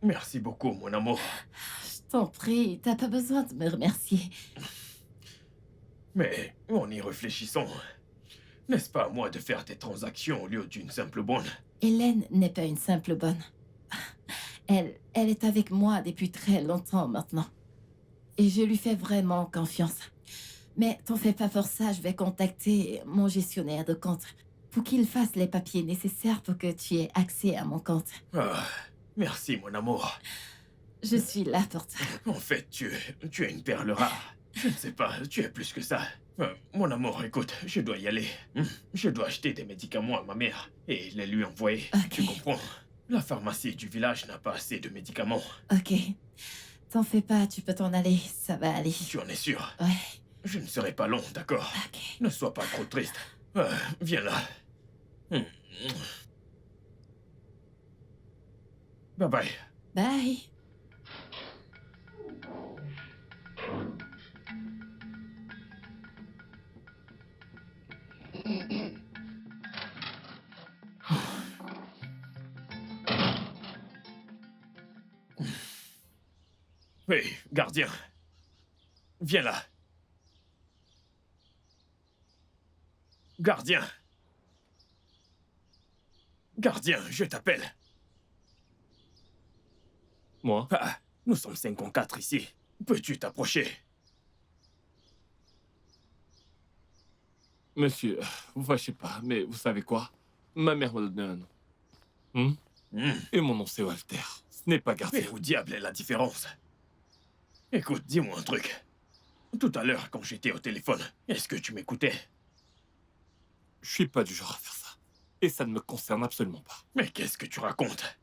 C: Merci beaucoup, mon amour.
F: Je t'en prie, t'as pas besoin de me remercier.
C: Mais en y réfléchissant, n'est-ce pas à moi de faire des transactions au lieu d'une simple bonne?
F: Hélène n'est pas une simple bonne. Elle est avec moi depuis très longtemps maintenant. Et je lui fais vraiment confiance. Mais t'en fais pas pour ça, je vais contacter mon gestionnaire de compte pour qu'il fasse les papiers nécessaires pour que tu aies accès à mon compte.
C: Ah, merci, mon amour.
F: Je suis là pour toi.
C: En fait, tu es une perle rare. Je ne sais pas, tu es plus que ça. Mon amour, écoute, je dois y aller. Je dois acheter des médicaments à ma mère et les lui envoyer.
F: Ok.
C: Tu comprends? La pharmacie du village n'a pas assez de médicaments.
F: Ok. T'en fais pas, tu peux t'en aller, ça va aller.
C: Tu en es sûr?
F: Ouais,
C: Je ne serai pas long, d'accord?
F: ok.
C: Ne sois pas trop triste. Viens là. Bye bye.
F: Bye.
C: Hey, gardien. Viens là. Gardien. Gardien, je t'appelle.
A: Moi?
C: Ah, nous sommes 54 ici. Peux-tu t'approcher?
A: Monsieur, vous fâchez pas, mais vous savez quoi? Ma mère m'a donné un nom. Et mon nom, c'est Walter. Ce n'est pas gardien.
C: Mais où diable est la différence? Écoute, dis-moi un truc. Tout à l'heure, quand j'étais au téléphone, est-ce que tu m'écoutais?
A: Je suis pas du genre à faire ça. Et ça ne me concerne absolument pas.
C: Mais qu'est-ce que tu racontes?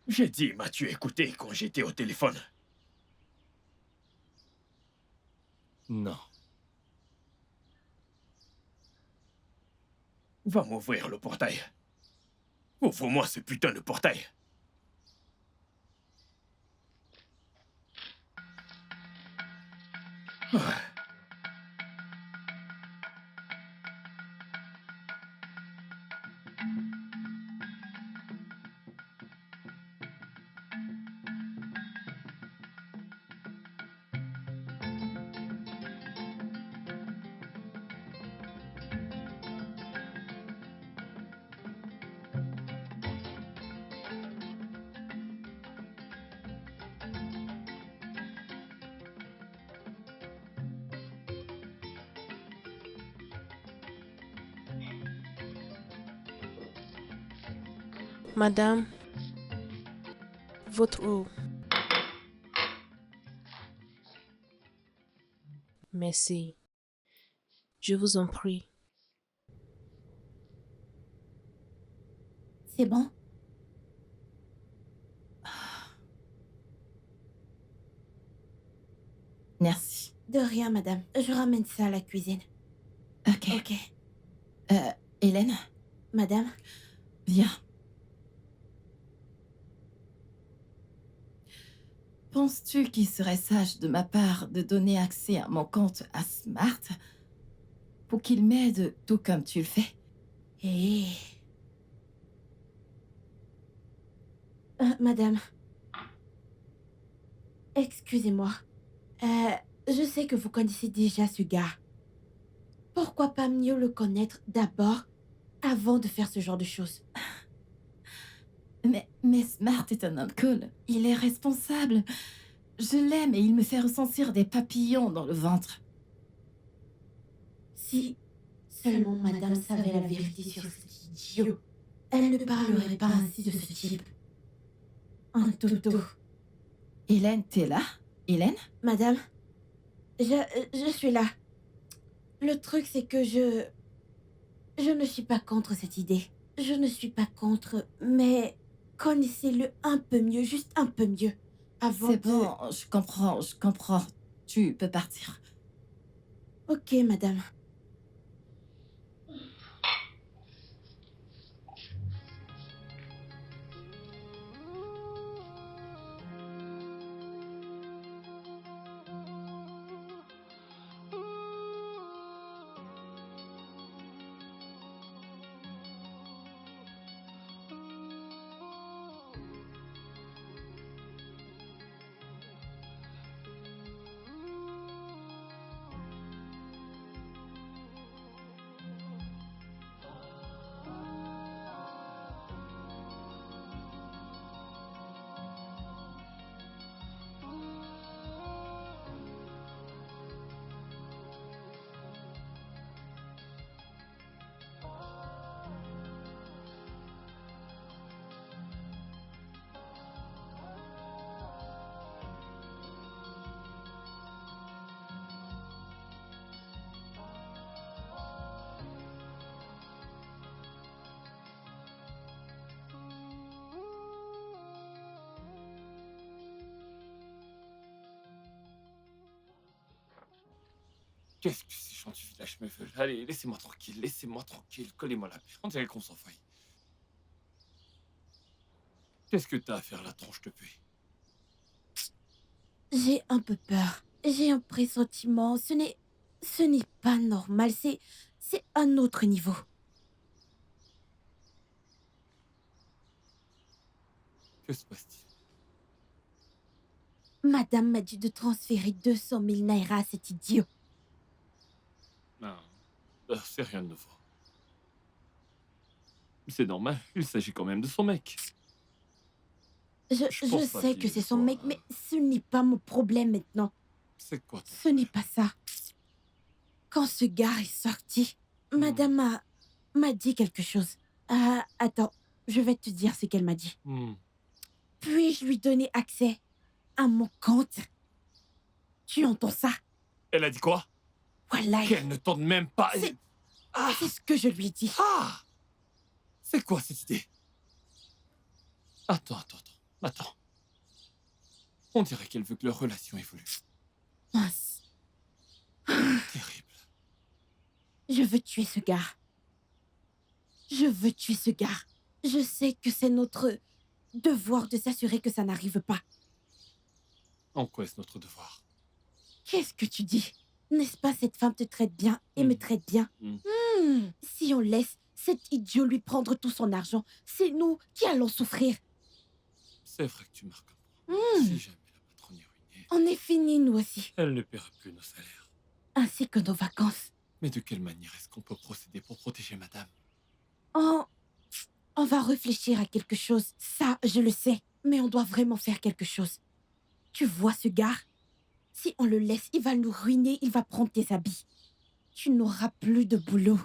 C: J'ai dit, m'as-tu écouté quand j'étais au téléphone?
A: Non.
C: Va m'ouvrir le portail. Ouvre-moi ce putain de portail. Ah.
E: Madame, votre eau. Merci. Je vous en prie.
B: C'est bon?
F: Merci.
B: De rien, madame. Je ramène ça à la cuisine.
F: Ok.
B: Ok.
F: Hélène,
B: Madame,
F: viens. Penses-tu qu'il serait sage de ma part de donner accès à mon compte à Smart pour qu'il m'aide tout comme tu le fais?
B: hé. Madame. Excusez-moi. Je sais que vous connaissez déjà ce gars. Pourquoi pas mieux le connaître d'abord avant de faire ce genre de choses?
F: Mais Mais Smart est un homme cool. Il est responsable. Je l'aime et il me fait ressentir des papillons dans le ventre.
B: Si seulement madame savait la vérité sur cet idiot, elle ne parlerait pas ainsi de ce type. Un toto.
F: Hélène, t'es là? Hélène?
B: Madame, je suis là. Le truc, c'est que je ne suis pas contre cette idée. Je ne suis pas contre, mais connaissez-le un peu mieux, juste un peu mieux. Avant
F: C'est
B: de...
F: bon, je comprends. Tu peux partir.
B: Ok, madame.
A: Qu'est-ce que ces gens du village me veulent? Allez, laissez-moi tranquille, collez-moi la paix. On dirait qu'on s'en faille. Qu'est-ce que t'as à faire là, tronche de paix?
B: J'ai un peu peur. J'ai un pressentiment. Ce n'est pas normal. C'est un autre niveau.
A: Que se passe-t-il?
B: Madame m'a dit de transférer 200 000 naira à cet idiot.
A: Non, c'est rien de nouveau. C'est normal, il s'agit quand même de son mec.
B: Je
A: pense pas
B: sais
A: qu'il
B: que c'est son
A: soit-
B: mec, mais ce n'est pas mon problème maintenant.
A: C'est quoi ton
B: Ce n'est pas ça. Quand ce gars est sorti, madame m'a dit quelque chose. Ah, attends, je vais te dire ce qu'elle m'a dit. Puis-je lui donner accès à mon compte? Tu entends ça?
A: Elle a dit quoi?
B: Voilà.
A: Qu'elle ne tourne même pas.
B: C'est- C'est ce que je lui ai dit.
A: Ah! C'est quoi cette idée? Attends. On dirait qu'elle veut que leur relation évolue.
B: Mince.
A: Terrible.
B: Je veux tuer ce gars. Je sais que c'est notre devoir de s'assurer que ça n'arrive pas.
A: En quoi est-ce notre devoir?
B: Qu'est-ce que tu dis? N'est-ce pas cette femme te traite bien et me traite bien? Si on laisse cet idiot lui prendre tout son argent, c'est nous qui allons souffrir.
A: C'est vrai que tu marques un point. Si jamais la patronne est ruinée,
B: On est finis, nous aussi.
A: elle ne paiera plus nos salaires.
B: Ainsi que nos vacances.
A: Mais de quelle manière est-ce qu'on peut procéder pour protéger madame?
B: On va réfléchir à quelque chose. Ça, je le sais. Mais on doit vraiment faire quelque chose. Tu vois ce gars? Si on le laisse, il va nous ruiner, il va prendre tes habits. Tu n'auras plus de boulot.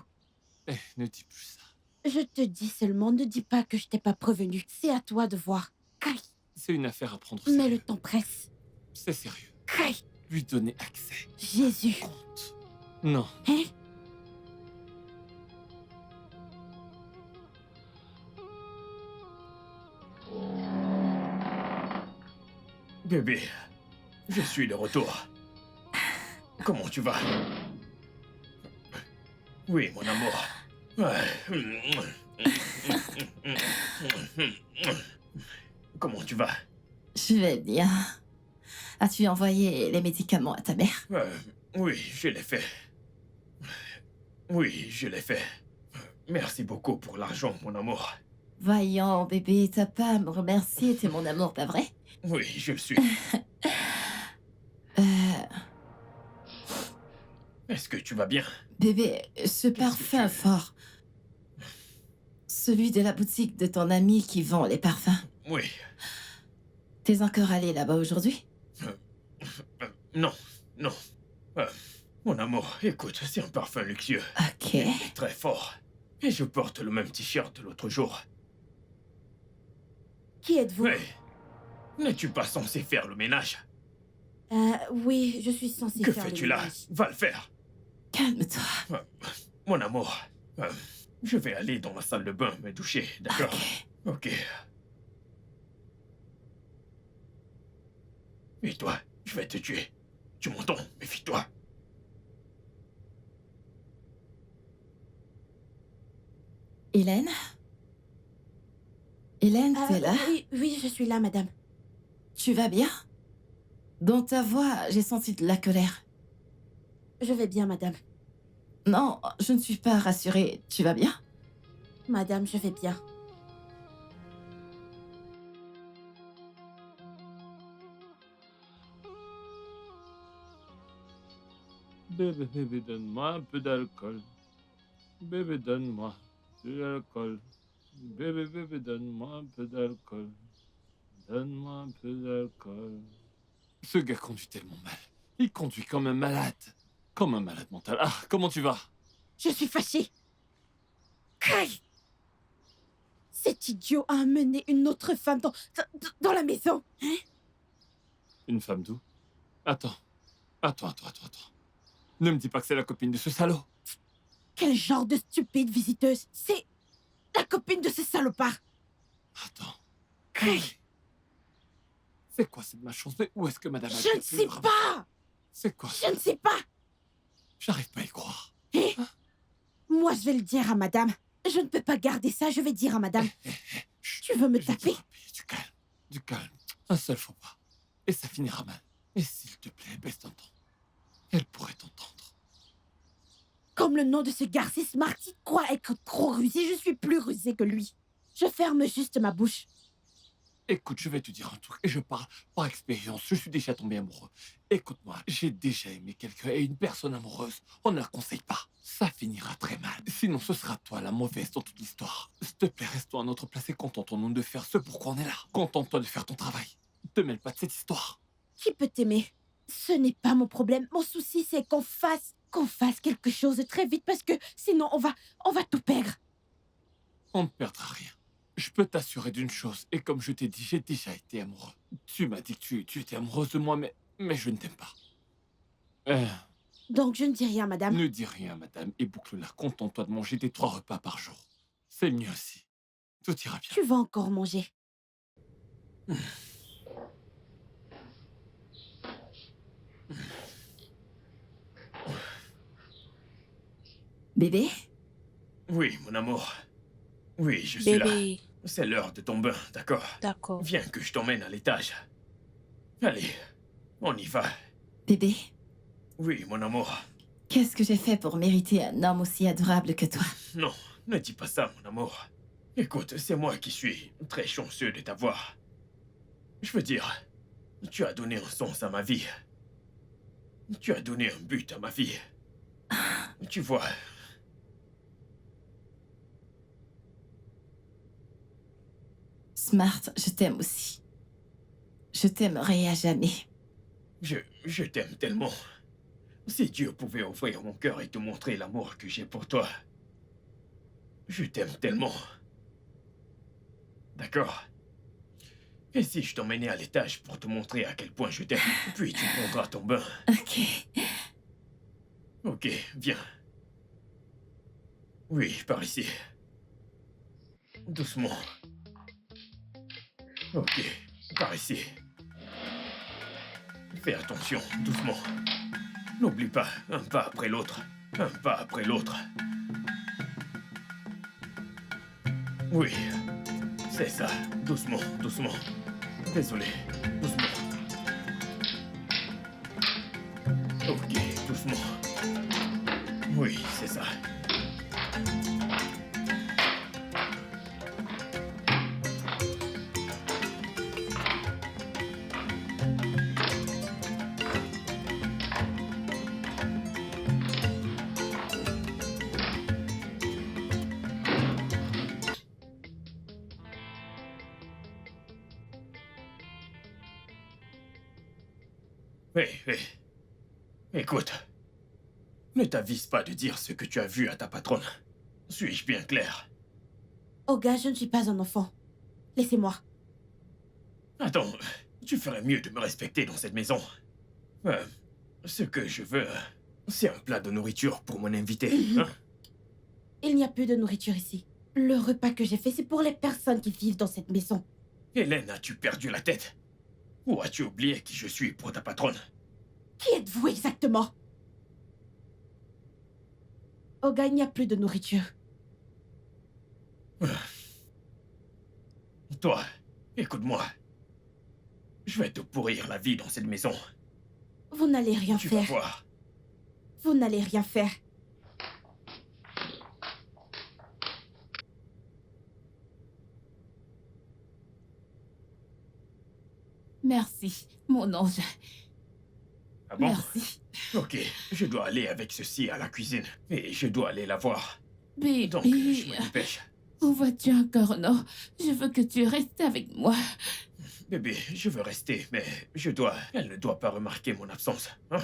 A: Eh, ne dis plus ça.
B: Je te dis seulement, ne dis pas que je t'ai pas prévenu. C'est à toi de voir. Kai,
A: C'est une affaire à prendre au
B: mais
A: sérieux.
B: le temps presse.
A: C'est sérieux.
B: Kai,
A: Lui donner accès.
B: Jésus.
A: Compte. Non.
B: Hein?
C: Bébé, je suis de retour. Comment tu vas? Oui, mon amour. Ouais. Comment tu vas?
F: Je vais bien. As-tu envoyé les médicaments à ta mère?
C: Oui, je l'ai fait. Oui, je l'ai fait. Merci beaucoup pour l'argent, mon amour.
F: Voyons, bébé, t'as pas à me remercier, t'es mon amour, pas vrai?
C: Oui, je le suis. Est-ce que tu vas bien?
F: Bébé, ce parfum
C: tu-
F: fort. Celui de la boutique de ton ami qui vend les parfums.
C: Oui.
F: T'es encore allé là-bas aujourd'hui?
C: Non, non. Euh, Mon amour, écoute, c'est un parfum luxueux.
F: Ok.
C: Il est très fort. Et je porte le même t-shirt de l'autre jour.
B: Qui êtes-vous?
C: Mais, n'es-tu pas censé faire le ménage?
B: Oui, je suis censée
C: Que
B: faire le
C: fais-tu là?
B: ménage.
C: Va le faire.
F: Calme-toi.
C: Euh, Mon amour, je vais aller dans la salle de bain me doucher, d'accord?
F: Ok.
C: Ok. Et toi, je vais te tuer. Tu m'entends? Méfie-toi.
F: Hélène? Hélène, t'es là?
B: Oui, oui, je suis là, madame.
F: Tu vas bien? Dans ta voix, j'ai senti de la colère.
B: Je vais bien, madame.
F: Non, je ne suis pas rassurée. Tu vas bien?
B: Madame, je vais bien.
A: Bébé, bébé, donne-moi un peu d'alcool. Bébé, donne-moi de l'alcool. Bébé, bébé, donne-moi un peu d'alcool. Donne-moi un peu d'alcool. Ce gars conduit tellement mal. Il conduit comme un malade. Comme un malade mental. Ah, comment tu vas?
B: Je suis fâchée. Kai! Cet idiot a amené une autre femme dans la maison. Hein?
A: Une femme d'où? Attends. Attends. Ne me dis pas que c'est la copine de ce salaud.
B: Quel genre de stupide visiteuse? C'est la copine de ce salopard.
A: Attends.
B: Kai!
A: C'est quoi cette malchance? Mais où est-ce que madame a
B: Je ne sais pas.
A: C'est quoi?
B: Je ne sais pas.
A: J'arrive pas à y croire.
B: Eh? Moi, je vais le dire à madame. Je ne peux pas garder ça, je vais dire à madame.
A: Chut,
B: Tu veux me
A: je vais te
B: taper?
A: rappeler. Du calme. Un seul faux pas. Et ça finira mal. Et s'il te plaît, baisse ton ton. Elle pourrait t'entendre.
B: Comme le nom de ce garçon Smart, il croit être trop rusé. Je suis plus rusée que lui. Je ferme juste ma bouche.
A: Écoute, je vais te dire un truc, et je parle par expérience, je suis déjà tombé amoureux. Écoute-moi, j'ai déjà aimé quelqu'un, et une personne amoureuse, on ne la conseille pas. Ça finira très mal. Sinon, ce sera toi la mauvaise dans toute l'histoire. S'il te plaît, reste-toi à notre place et contentons-nous de faire ce pourquoi on est là. Contente-toi de faire ton travail. Te mêle pas de cette histoire.
B: Qui peut t'aimer? Ce n'est pas mon problème. Mon souci, c'est qu'on fasse quelque chose très vite parce que sinon on va tout perdre.
A: On ne perdra rien. Je peux t'assurer d'une chose, et comme je t'ai dit, j'ai déjà été amoureux. Tu m'as dit que tu étais amoureuse de moi, mais je ne t'aime pas.
B: Donc je ne dis rien, madame.
A: Ne dis rien, madame, et boucle-la. Contente-toi de manger tes 3 repas par jour. C'est le mien aussi. Tout ira bien.
B: Tu vas encore manger.
F: Bébé?
C: Oui, mon amour. Oui, je suis là.
E: Bébé,
C: C'est l'heure de ton bain, d'accord?
E: d'accord.
C: Viens que je t'emmène à l'étage. Allez, on y va.
F: Bébé?
C: Oui, mon amour.
F: Qu'est-ce que j'ai fait pour mériter un homme aussi adorable que toi?
C: Non, ne dis pas ça, mon amour. Écoute, c'est moi qui suis très chanceux de t'avoir. Je veux dire, tu as donné un sens à ma vie. Tu as donné un but à ma vie. Tu vois,
F: Smart, je t'aime aussi. Je t'aimerai à jamais.
C: je t'aime tellement. Si Dieu pouvait ouvrir mon cœur et te montrer l'amour que j'ai pour toi. Je t'aime tellement. D'accord? Et si je t'emmenais à l'étage pour te montrer à quel point je t'aime, puis tu prendras ton bain.
F: Ok.
C: Ok, viens. Oui, par ici. Doucement. Ok, par ici. Fais attention, doucement. N'oublie pas, un pas après l'autre. Un pas après l'autre. Oui, c'est ça. Doucement, doucement. Désolé, doucement. Ok, doucement. Oui, c'est ça. Hé, hé. Écoute, ne t'avise pas de dire ce que tu as vu à ta patronne. Suis-je bien clair?
B: Olga, je ne suis pas un enfant. Laissez-moi.
C: Attends, tu ferais mieux de me respecter dans cette maison. Ce que je veux, c'est un plat de nourriture pour mon invité, hein?
B: Il n'y a plus de nourriture ici. Le repas que j'ai fait, c'est pour les personnes qui vivent dans cette maison.
C: Hélène, as-tu perdu la tête? Ou as-tu oublié qui je suis pour ta patronne?
B: Qui êtes-vous exactement? Olga, il n'y a plus de nourriture.
C: Toi, écoute-moi. Je vais te pourrir la vie dans cette maison.
B: Vous n'allez rien
C: Tu vas
B: faire.
C: voir.
B: Vous n'allez rien faire.
D: Merci, mon ange.
C: Ah bon?
D: Merci.
C: Ok, je dois aller avec ceci à la cuisine. Et je dois aller la voir.
D: Bébé,
C: Donc, je me dépêche.
D: où vas-tu encore? Non, je veux que tu restes avec moi.
C: Bébé, je veux rester, mais je dois... Elle ne doit pas remarquer mon absence. Hein?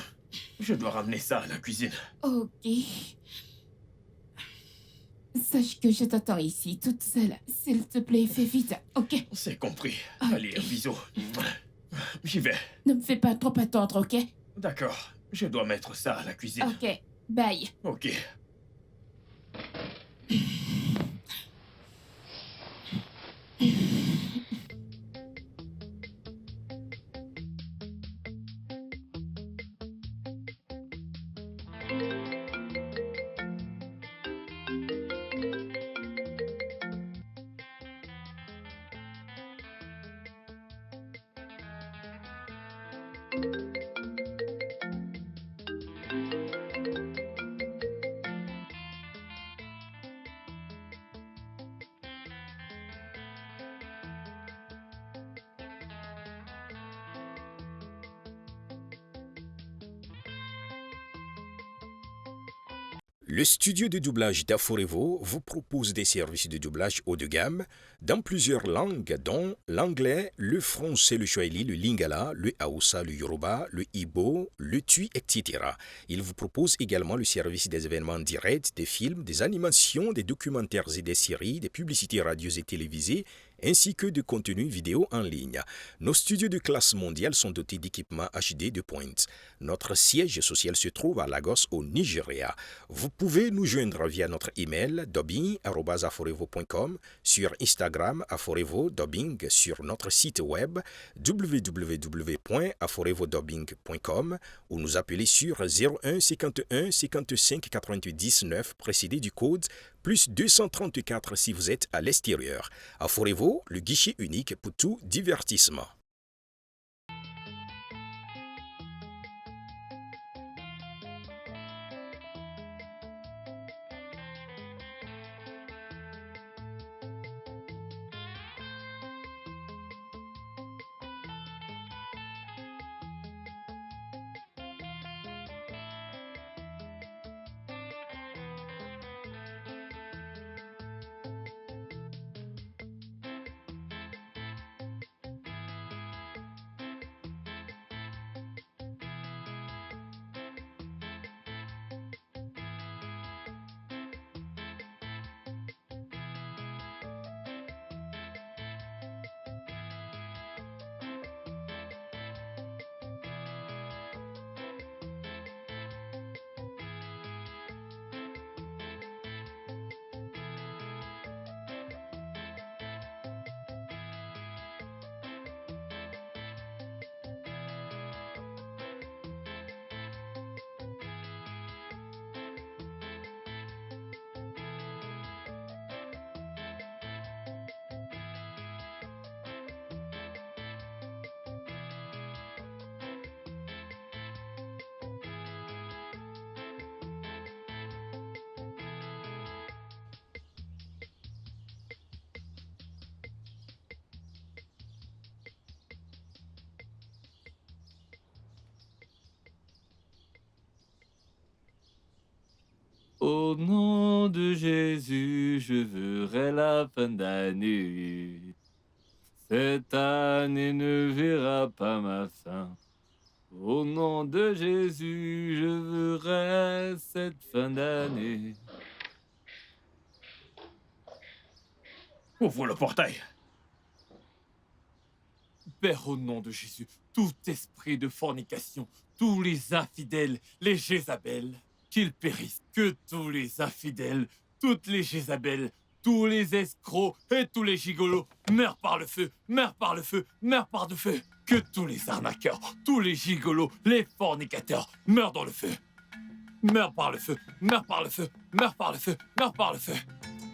C: Je dois ramener ça à la cuisine.
D: Ok. Sache que je t'attends ici, toute seule. S'il te plaît, fais vite, ok?
C: C'est compris.
D: Ok.
C: Allez, un bisou. J'y vais.
D: Ne me fais pas trop attendre, ok?
C: D'accord. Je dois mettre ça à la cuisine.
D: Ok, bye.
C: Ok.
G: Le studio de doublage d'Aforevo vous propose des services de doublage haut de gamme dans plusieurs langues, dont l'anglais, le français, le swahili, le lingala, le haoussa, le yoruba, le igbo, le tui, etc. Il vous propose également le service des événements directs, des films, des animations, des documentaires et des séries, des publicités radios et télévisées, ainsi que de contenus vidéo en ligne. Nos studios de classe mondiale sont dotés d'équipements HD de pointe. Notre siège social se trouve à Lagos, au Nigeria. Vous pouvez nous joindre via notre email dubbing@aforevo.com, sur Instagram Aforevo Dubbing, sur notre site web www.aforevodubbing.com ou nous appeler sur 01 51 55 99 précédé du code plus 234 si vous êtes à l'extérieur. Aforevo, le guichet unique pour tout divertissement.
A: Au nom de Jésus, je verrai la fin d'année. Cette année ne verra pas ma fin. Au nom de Jésus, je verrai cette fin d'année.
C: Ouvre le portail.
A: Père, au nom de Jésus, tout esprit de fornication, tous les infidèles, les Jézabels, qu'ils périssent. Que tous les infidèles, toutes les Jézabels, tous les escrocs et tous les gigolos meurent par le feu, meurent par le feu, meurent par le feu. Que tous les arnaqueurs, tous les gigolos, les fornicateurs meurent dans le feu. Meurent par le feu, meurent par le feu, meurent par le feu, meurent par le feu.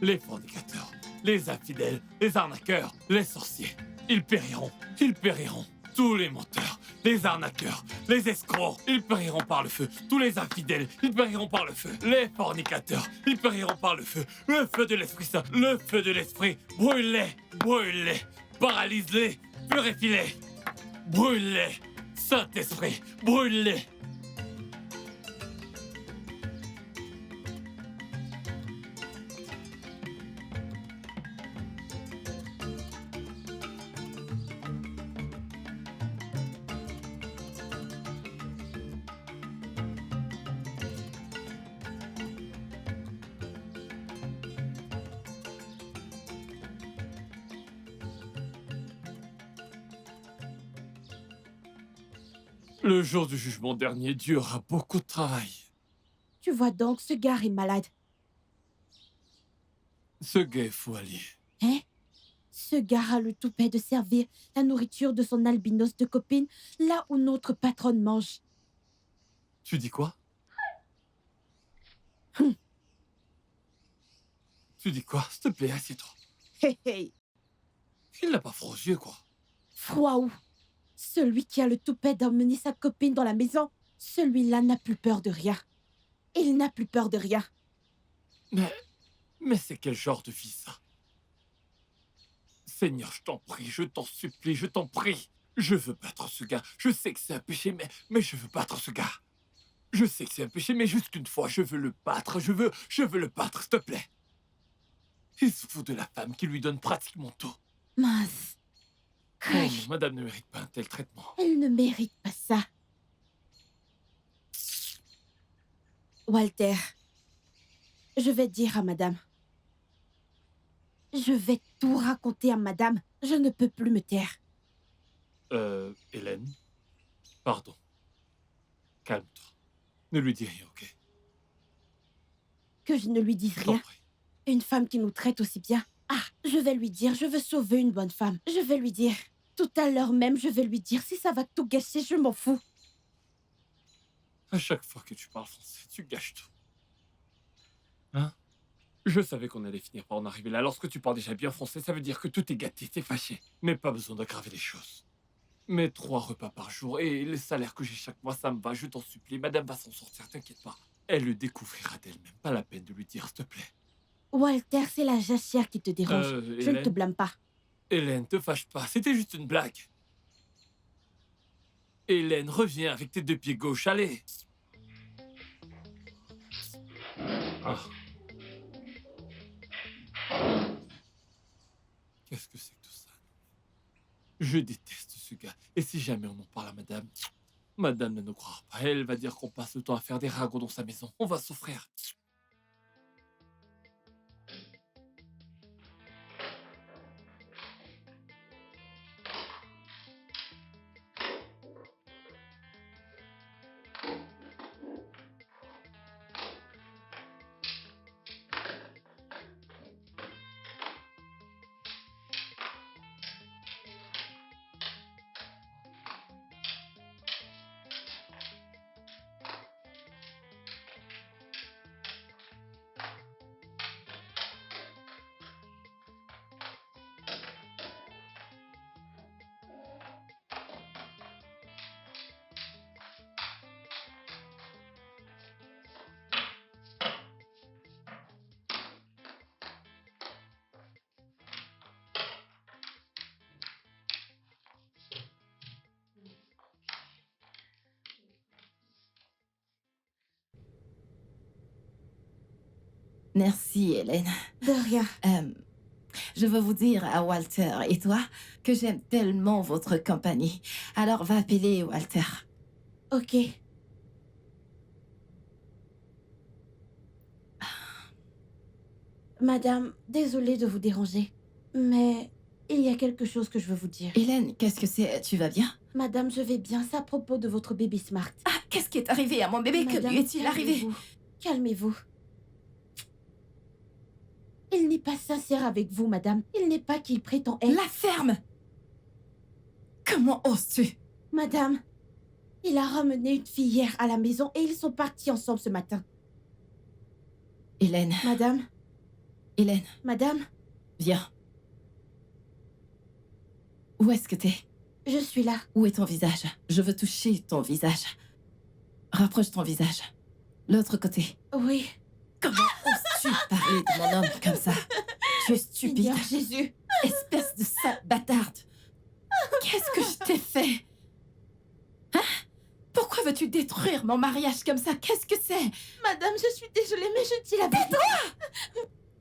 A: Les fornicateurs, les infidèles, les arnaqueurs, les sorciers, ils périront, ils périront. Tous les menteurs, les arnaqueurs, les escrocs, ils périront par le feu. Tous les infidèles, ils périront par le feu. Les fornicateurs, ils périront par le feu. Le feu de l'Esprit Saint, le feu de l'Esprit, brûle-les, brûle-les, paralyse-les, purifie-les, brûle-les. Saint-Esprit, brûle-les. Le jour du jugement dernier, Dieu aura beaucoup de travail.
B: Tu vois donc, ce gars est malade.
A: Ce gars est fou allié.
B: Hein? Ce gars a le toupet de servir la nourriture de son albinos de copine là où notre patronne mange.
A: Tu dis quoi? Tu dis quoi? S'il te plaît, assieds-toi.
B: Hé hé.
A: Il n'a pas froid aux yeux, quoi.
B: Froid où? Celui qui a le toupet d'emmener sa copine dans la maison, celui-là n'a plus peur de rien. Il n'a plus peur de rien.
A: Mais c'est quel genre de vie, ça? Seigneur, je t'en prie, je t'en supplie, je t'en prie. Je veux battre ce gars. Je sais que c'est un péché, mais je veux battre ce gars. Je sais que c'est un péché, mais juste une fois, je veux le battre. Je veux le battre, s'il te plaît. Il se fout de la femme qui lui donne pratiquement tout.
B: Mince.
A: Oh non, madame ne mérite pas un tel traitement.
B: Elle ne mérite pas ça. Walter, je vais dire à madame. Je vais tout raconter à madame. Je ne peux plus me taire.
A: Hélène, pardon. Calme-toi. Ne lui dis rien, ok?
B: Que je ne lui dise
A: Je t'en
B: rien.
A: prie.
B: Une femme qui nous traite aussi bien. Ah, je vais lui dire, je veux sauver une bonne femme. Je vais lui dire. Tout à l'heure même, je vais lui dire. Si ça va tout gâcher, je m'en fous.
A: À chaque fois que tu parles français, tu gâches tout. Hein? Je savais qu'on allait finir par en arriver là. Lorsque tu parles déjà bien français, ça veut dire que tout est gâté, t'es fâché. Mais pas besoin d'aggraver les choses. Mes 3 repas par jour et les salaires que j'ai chaque mois, ça me va, je t'en supplie. Madame va s'en sortir, t'inquiète pas. Elle le découvrira d'elle-même. Pas la peine de lui dire, s'il te plaît.
B: Walter, c'est la jachère qui te dérange. Je ne te
A: Hélène,
B: blâme pas.
A: Hélène, te fâche pas, c'était juste une blague. Hélène, reviens avec tes 2 pieds gauche, allez. Ah. Qu'est-ce que c'est que tout ça? Je déteste ce gars. Et si jamais on en parle à madame, madame ne nous croira pas. Elle va dire qu'on passe le temps à faire des ragots dans sa maison. On va souffrir.
F: Merci, Hélène.
B: De rien.
F: Je veux vous dire à Walter et toi que j'aime tellement votre compagnie. Alors va appeler Walter.
B: Ok. Madame, désolée de vous déranger, mais il y a quelque chose que je veux vous dire.
F: Hélène, qu'est-ce que c'est? Tu vas bien?
B: Madame, je vais bien, c'est à propos de votre bébé Smart.
F: Ah, qu'est-ce qui est arrivé à mon bébé? Que
B: Madame,
F: lui est-il arrivé?
B: calmez-vous. Calmez-vous. Il n'est pas sincère avec vous, madame. Il n'est pas qu'il prétend être.
F: La ferme! Comment oses-tu?
B: Madame, il a ramené une fille hier à la maison et ils sont partis ensemble ce matin.
F: Hélène,
B: Madame,
F: Hélène,
B: madame,
F: viens. Où est-ce que t'es?
B: je suis là.
F: Où est ton visage? Je veux toucher ton visage. Rapproche ton visage. L'autre côté.
B: Oui,
F: Comment oses-tu parler de mon homme comme ça? Tu es stupide.
B: Seigneur Jésus.
F: Espèce de sale bâtarde. Qu'est-ce que je t'ai fait? Hein? Pourquoi veux-tu détruire mon mariage comme ça? Qu'est-ce que c'est?
B: Madame, je suis désolée, mais je dis la vérité.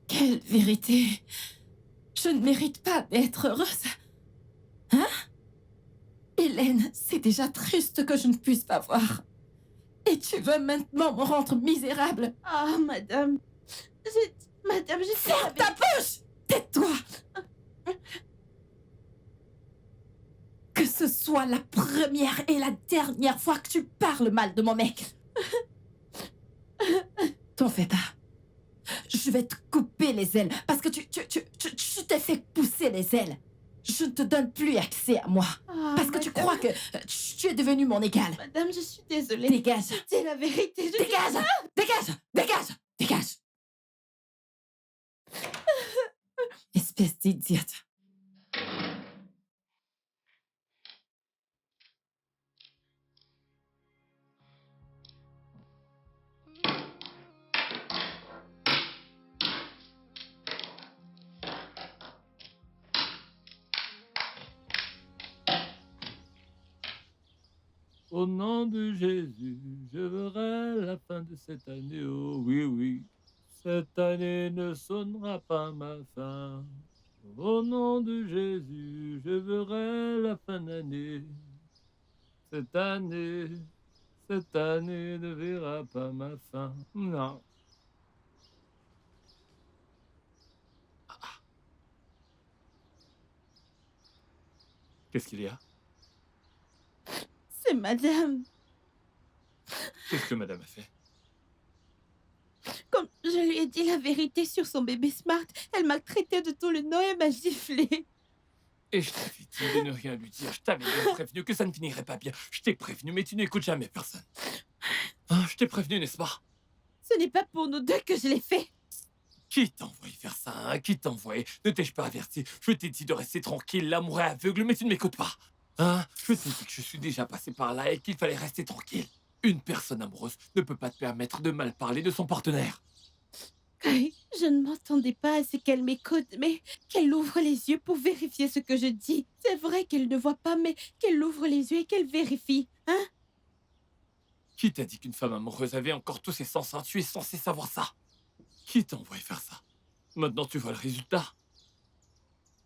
F: Quelle vérité! Je ne mérite pas d'être heureuse. Hein? Hélène, c'est déjà triste que je ne puisse pas voir. Et tu veux maintenant me rendre misérable?
B: Ah, madame. Madame, je dis la
F: Ferme ta
B: vérité.
F: bouche! Tais-toi! Que ce soit la première et la dernière fois que tu parles mal de mon mec. T'en fais pas. Je vais te couper les ailes parce que tu t'es fait pousser les ailes. Je ne te donne plus accès à moi
B: Ah,
F: parce que tu
B: madame.
F: crois que tu es devenu mon égal.
B: Madame, je suis désolée.
F: Dégage!
B: C'est la vérité. Je
F: Dégage! Dégage! Dégage! Dégage! Espèce d'idiote.
A: Au nom de Jésus, je verrai la fin de cette année. Oh oui, oui, cette année ne sonnera pas ma fin. Au nom de Jésus, je verrai la fin d'année. Cette année ne verra pas ma fin. Non. Qu'est-ce qu'il y a?
B: C'est madame.
A: Qu'est-ce que madame a fait?
B: Comme je lui ai dit la vérité sur son bébé Smart, elle m'a traité de tout le nom et m'a giflé.
A: Et je t'avais dit de ne rien lui dire. Je t'avais bien prévenu que ça ne finirait pas bien. Je t'ai prévenu, mais tu n'écoutes jamais personne. Hein, je t'ai prévenu, n'est-ce pas?
B: Ce n'est pas pour nous deux que je l'ai fait.
A: Qui t'a envoyé faire ça, hein? Qui t'a envoyé? Ne t'ai-je pas averti? Je t'ai dit de rester tranquille, l'amour est aveugle, mais tu ne m'écoutes pas. Hein? Je t'ai dit que je suis déjà passé par là et qu'il fallait rester tranquille. Une personne amoureuse ne peut pas te permettre de mal parler de son partenaire.
B: Kai, je ne m'entendais pas à ce qu'elle m'écoute, mais qu'elle ouvre les yeux pour vérifier ce que je dis. C'est vrai qu'elle ne voit pas, mais qu'elle ouvre les yeux et qu'elle vérifie. Hein?
A: Qui t'a dit qu'une femme amoureuse avait encore tous ses sens, hein? Tu es censé savoir ça. Qui t'a envoyé faire ça? Maintenant tu vois le résultat.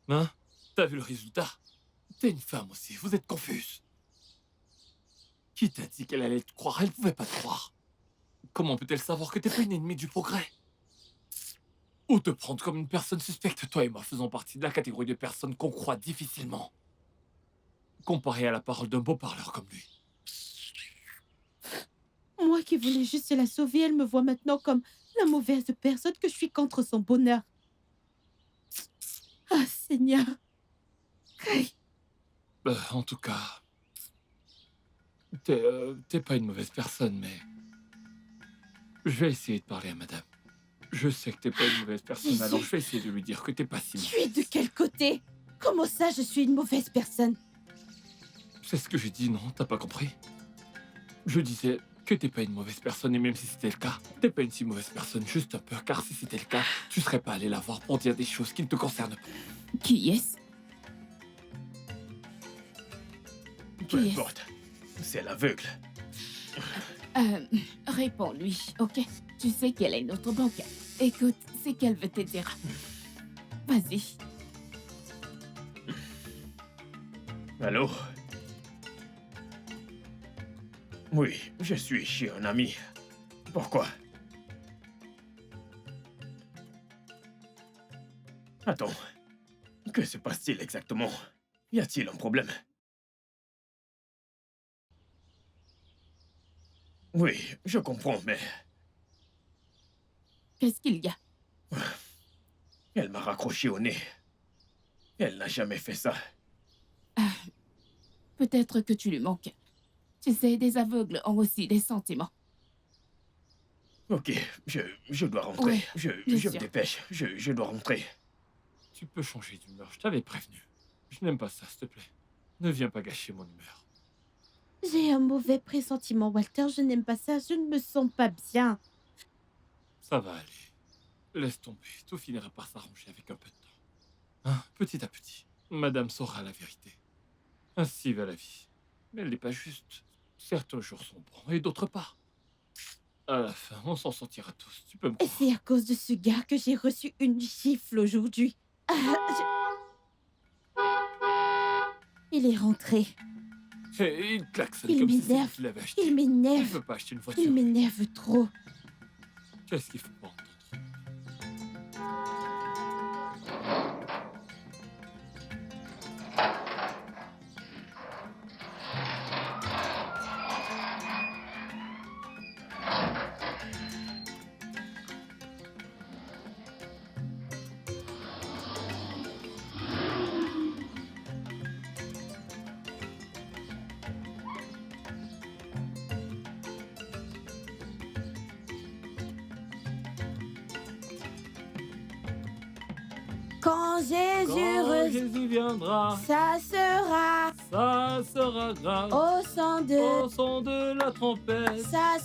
A: Hein? T'as vu le résultat? T'es une femme aussi, vous êtes confuse. Qui t'a dit qu'elle allait te croire? Elle pouvait pas te croire. Comment peut-elle savoir que t'es pas une ennemie du progrès? Ou te prendre comme une personne suspecte, toi et moi faisons partie de la catégorie de personnes qu'on croit difficilement. Comparé à la parole d'un beau parleur comme lui.
B: Moi qui voulais juste la sauver, elle me voit maintenant comme la mauvaise personne que je suis contre son bonheur. Ah, Seigneur. Kai,
A: En tout cas, t'es pas une mauvaise personne, mais je vais essayer de parler à madame. Je sais que t'es pas une mauvaise personne,
B: Jésus.
A: alors je vais essayer de lui dire que t'es pas si
B: tu es
A: mauvaise.
B: de quel côté? Comment ça, je suis une mauvaise personne?
A: C'est ce que j'ai dit, non? T'as pas compris? Je disais que t'es pas une mauvaise personne, et même si c'était le cas, t'es pas une si mauvaise personne, juste un peu, car si c'était le cas, tu serais pas allé la voir pour dire des choses qui ne te concernent pas.
D: Qui est-ce?
C: Peu
D: Qui est-ce?
C: importe. C'est l'aveugle.
D: Réponds-lui, ok? Tu sais qu'elle est notre banquière. Écoute, c'est qu'elle veut te dire. Vas-y.
C: Allô? Oui, je suis chez un ami. Pourquoi? Attends, que se passe-t-il exactement? Y a-t-il un problème? Oui, je comprends, mais
D: Qu'est-ce qu'il y a?
C: elle m'a raccroché au nez. Elle n'a jamais fait ça.
D: Peut-être que tu lui manques. Tu sais, des aveugles ont aussi des sentiments.
C: Ok, je dois rentrer.
D: Oui,
C: je
D: bien
C: me
D: sûr.
C: dépêche. Je dois rentrer.
A: Tu peux changer d'humeur, je t'avais prévenu. Je n'aime pas ça, s'il te plaît. Ne viens pas gâcher mon humeur.
B: J'ai un mauvais pressentiment, Walter. Je n'aime pas ça. Je ne me sens pas bien.
A: Ça va aller. Laisse tomber, tout finira par s'arranger avec un peu de temps. Hein, petit à petit, madame saura la vérité. Ainsi va la vie. Mais elle n'est pas juste. Certains jours sont bons et d'autres pas. À la fin, on s'en sortira tous, tu peux me
B: Et
A: croire.
B: c'est à cause de ce gars que j'ai reçu une gifle aujourd'hui. Il est rentré.
A: Et il klaxonne
B: Il
A: comme si c'est lui
B: m'énerve.
A: qui l'avait acheté.
B: Il
A: Il
B: m'énerve.
A: veut pas acheter une voiture.
B: Il m'énerve trop.
A: Qu'est-ce qu'il faut pas entendre?
B: Quand Jésus
A: Quand Jésus viendra,
B: ça sera
A: ça sera grave.
B: au son de...
A: Au son de la trompette,
B: Ça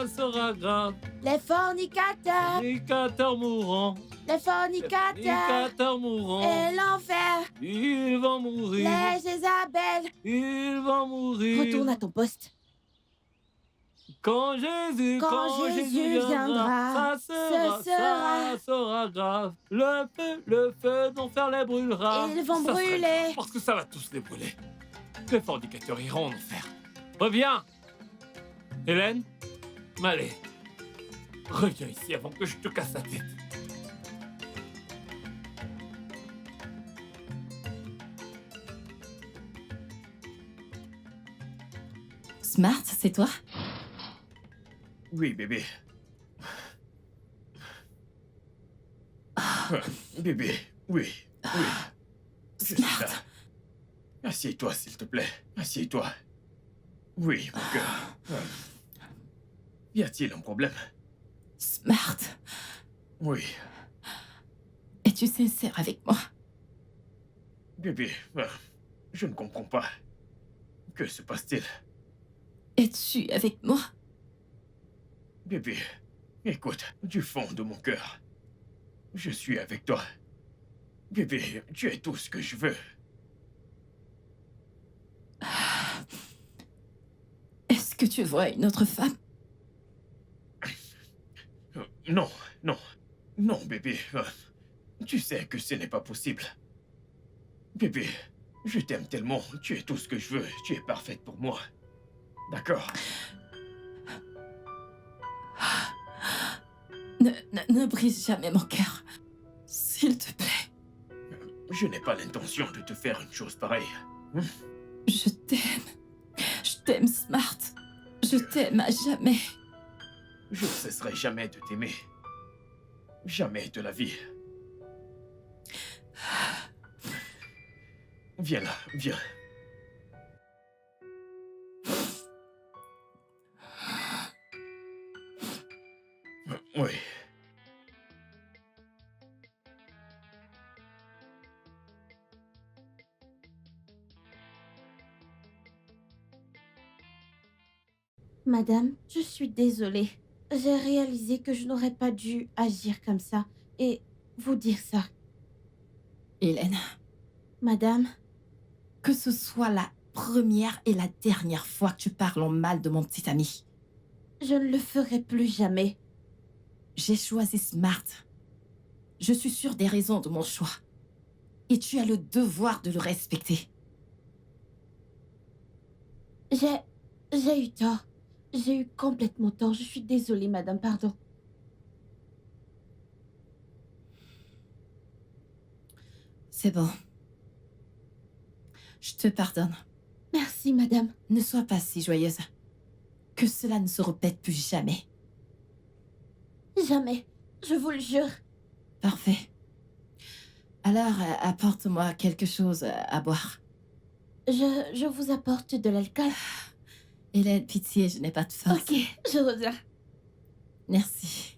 B: sera
A: grave.
B: les fornicateurs,
A: Prédicateurs mourants,
B: les fornicateurs
A: prédicateurs mourants,
B: et l'enfer,
A: ils vont mourir,
B: les Jézabel.
A: ils vont mourir.
B: Retourne à ton poste.
A: Quand Jésus viendra, ça sera grave. Le feu d'enfer les brûlera.
B: Ils vont
A: Ça sera
B: brûler.
A: grave, parce que ça va tous les brûler. Les fornicateurs iront en enfer. Reviens, Hélène. Allez, reviens ici avant que je te casse la tête.
F: Smart, c'est toi?
C: Oui, bébé. Bébé, oui, oui. Je suis là. Assieds-toi, s'il te plaît. Assieds-toi. Oui, mon cœur. Y a-t-il un problème?
F: Smart,
C: Oui,
F: es-tu sincère avec moi?
C: bébé, je ne comprends pas. Que se passe-t-il?
F: Es-tu avec moi?
C: Bébé, écoute, du fond de mon cœur, je suis avec toi. Bébé, tu es tout ce que je veux.
F: Est-ce que tu vois une autre femme?
C: Non, non, non, bébé. Tu sais que ce n'est pas possible. Bébé, je t'aime tellement. Tu es tout ce que je veux. Tu es parfaite pour moi. D'accord?
F: Ne brise jamais mon cœur. S'il te plaît.
C: Je n'ai pas l'intention de te faire une chose pareille.
F: Je t'aime. Je t'aime, Smart. Je t'aime à jamais.
C: Je ne cesserai jamais de t'aimer. Jamais de la vie. Viens là, viens. Oui.
B: Madame, je suis désolée. J'ai réalisé que je n'aurais pas dû agir comme ça et vous dire ça.
F: Hélène,
B: Madame,
F: que ce soit la première et la dernière fois que tu parles en mal de mon petit ami.
B: je ne le ferai plus jamais.
F: J'ai choisi Smart. Je suis sûre des raisons de mon choix. Et tu as le devoir de le respecter.
B: J'ai eu tort. J'ai eu complètement tort. Je suis désolée, madame, pardon.
F: C'est bon. Je te pardonne.
B: Merci, madame.
F: Ne sois pas si joyeuse. Que cela ne se répète plus jamais.
B: Jamais. Je vous le jure.
F: Parfait. Alors, apporte-moi quelque chose à boire.
B: Je vous apporte de l'alcool.
F: Hélène, pitié, je n'ai pas de force.
B: Ok, je reviens.
F: Merci.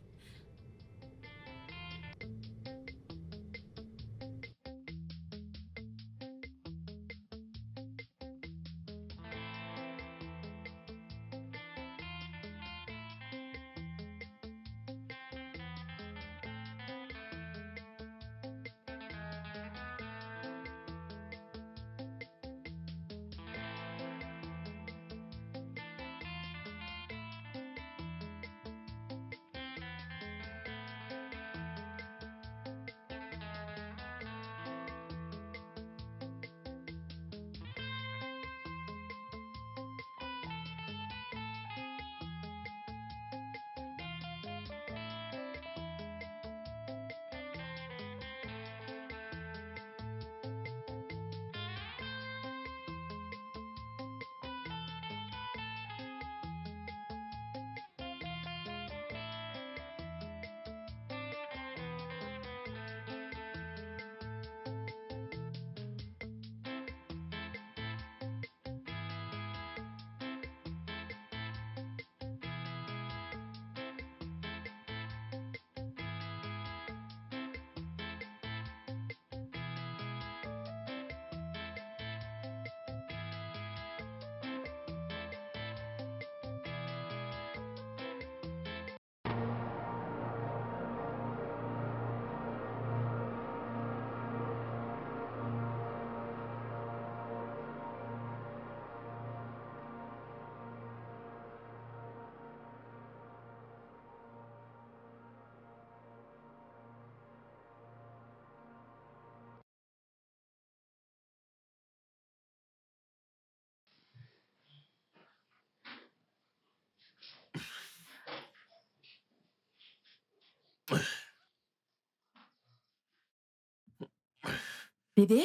F: Bébé?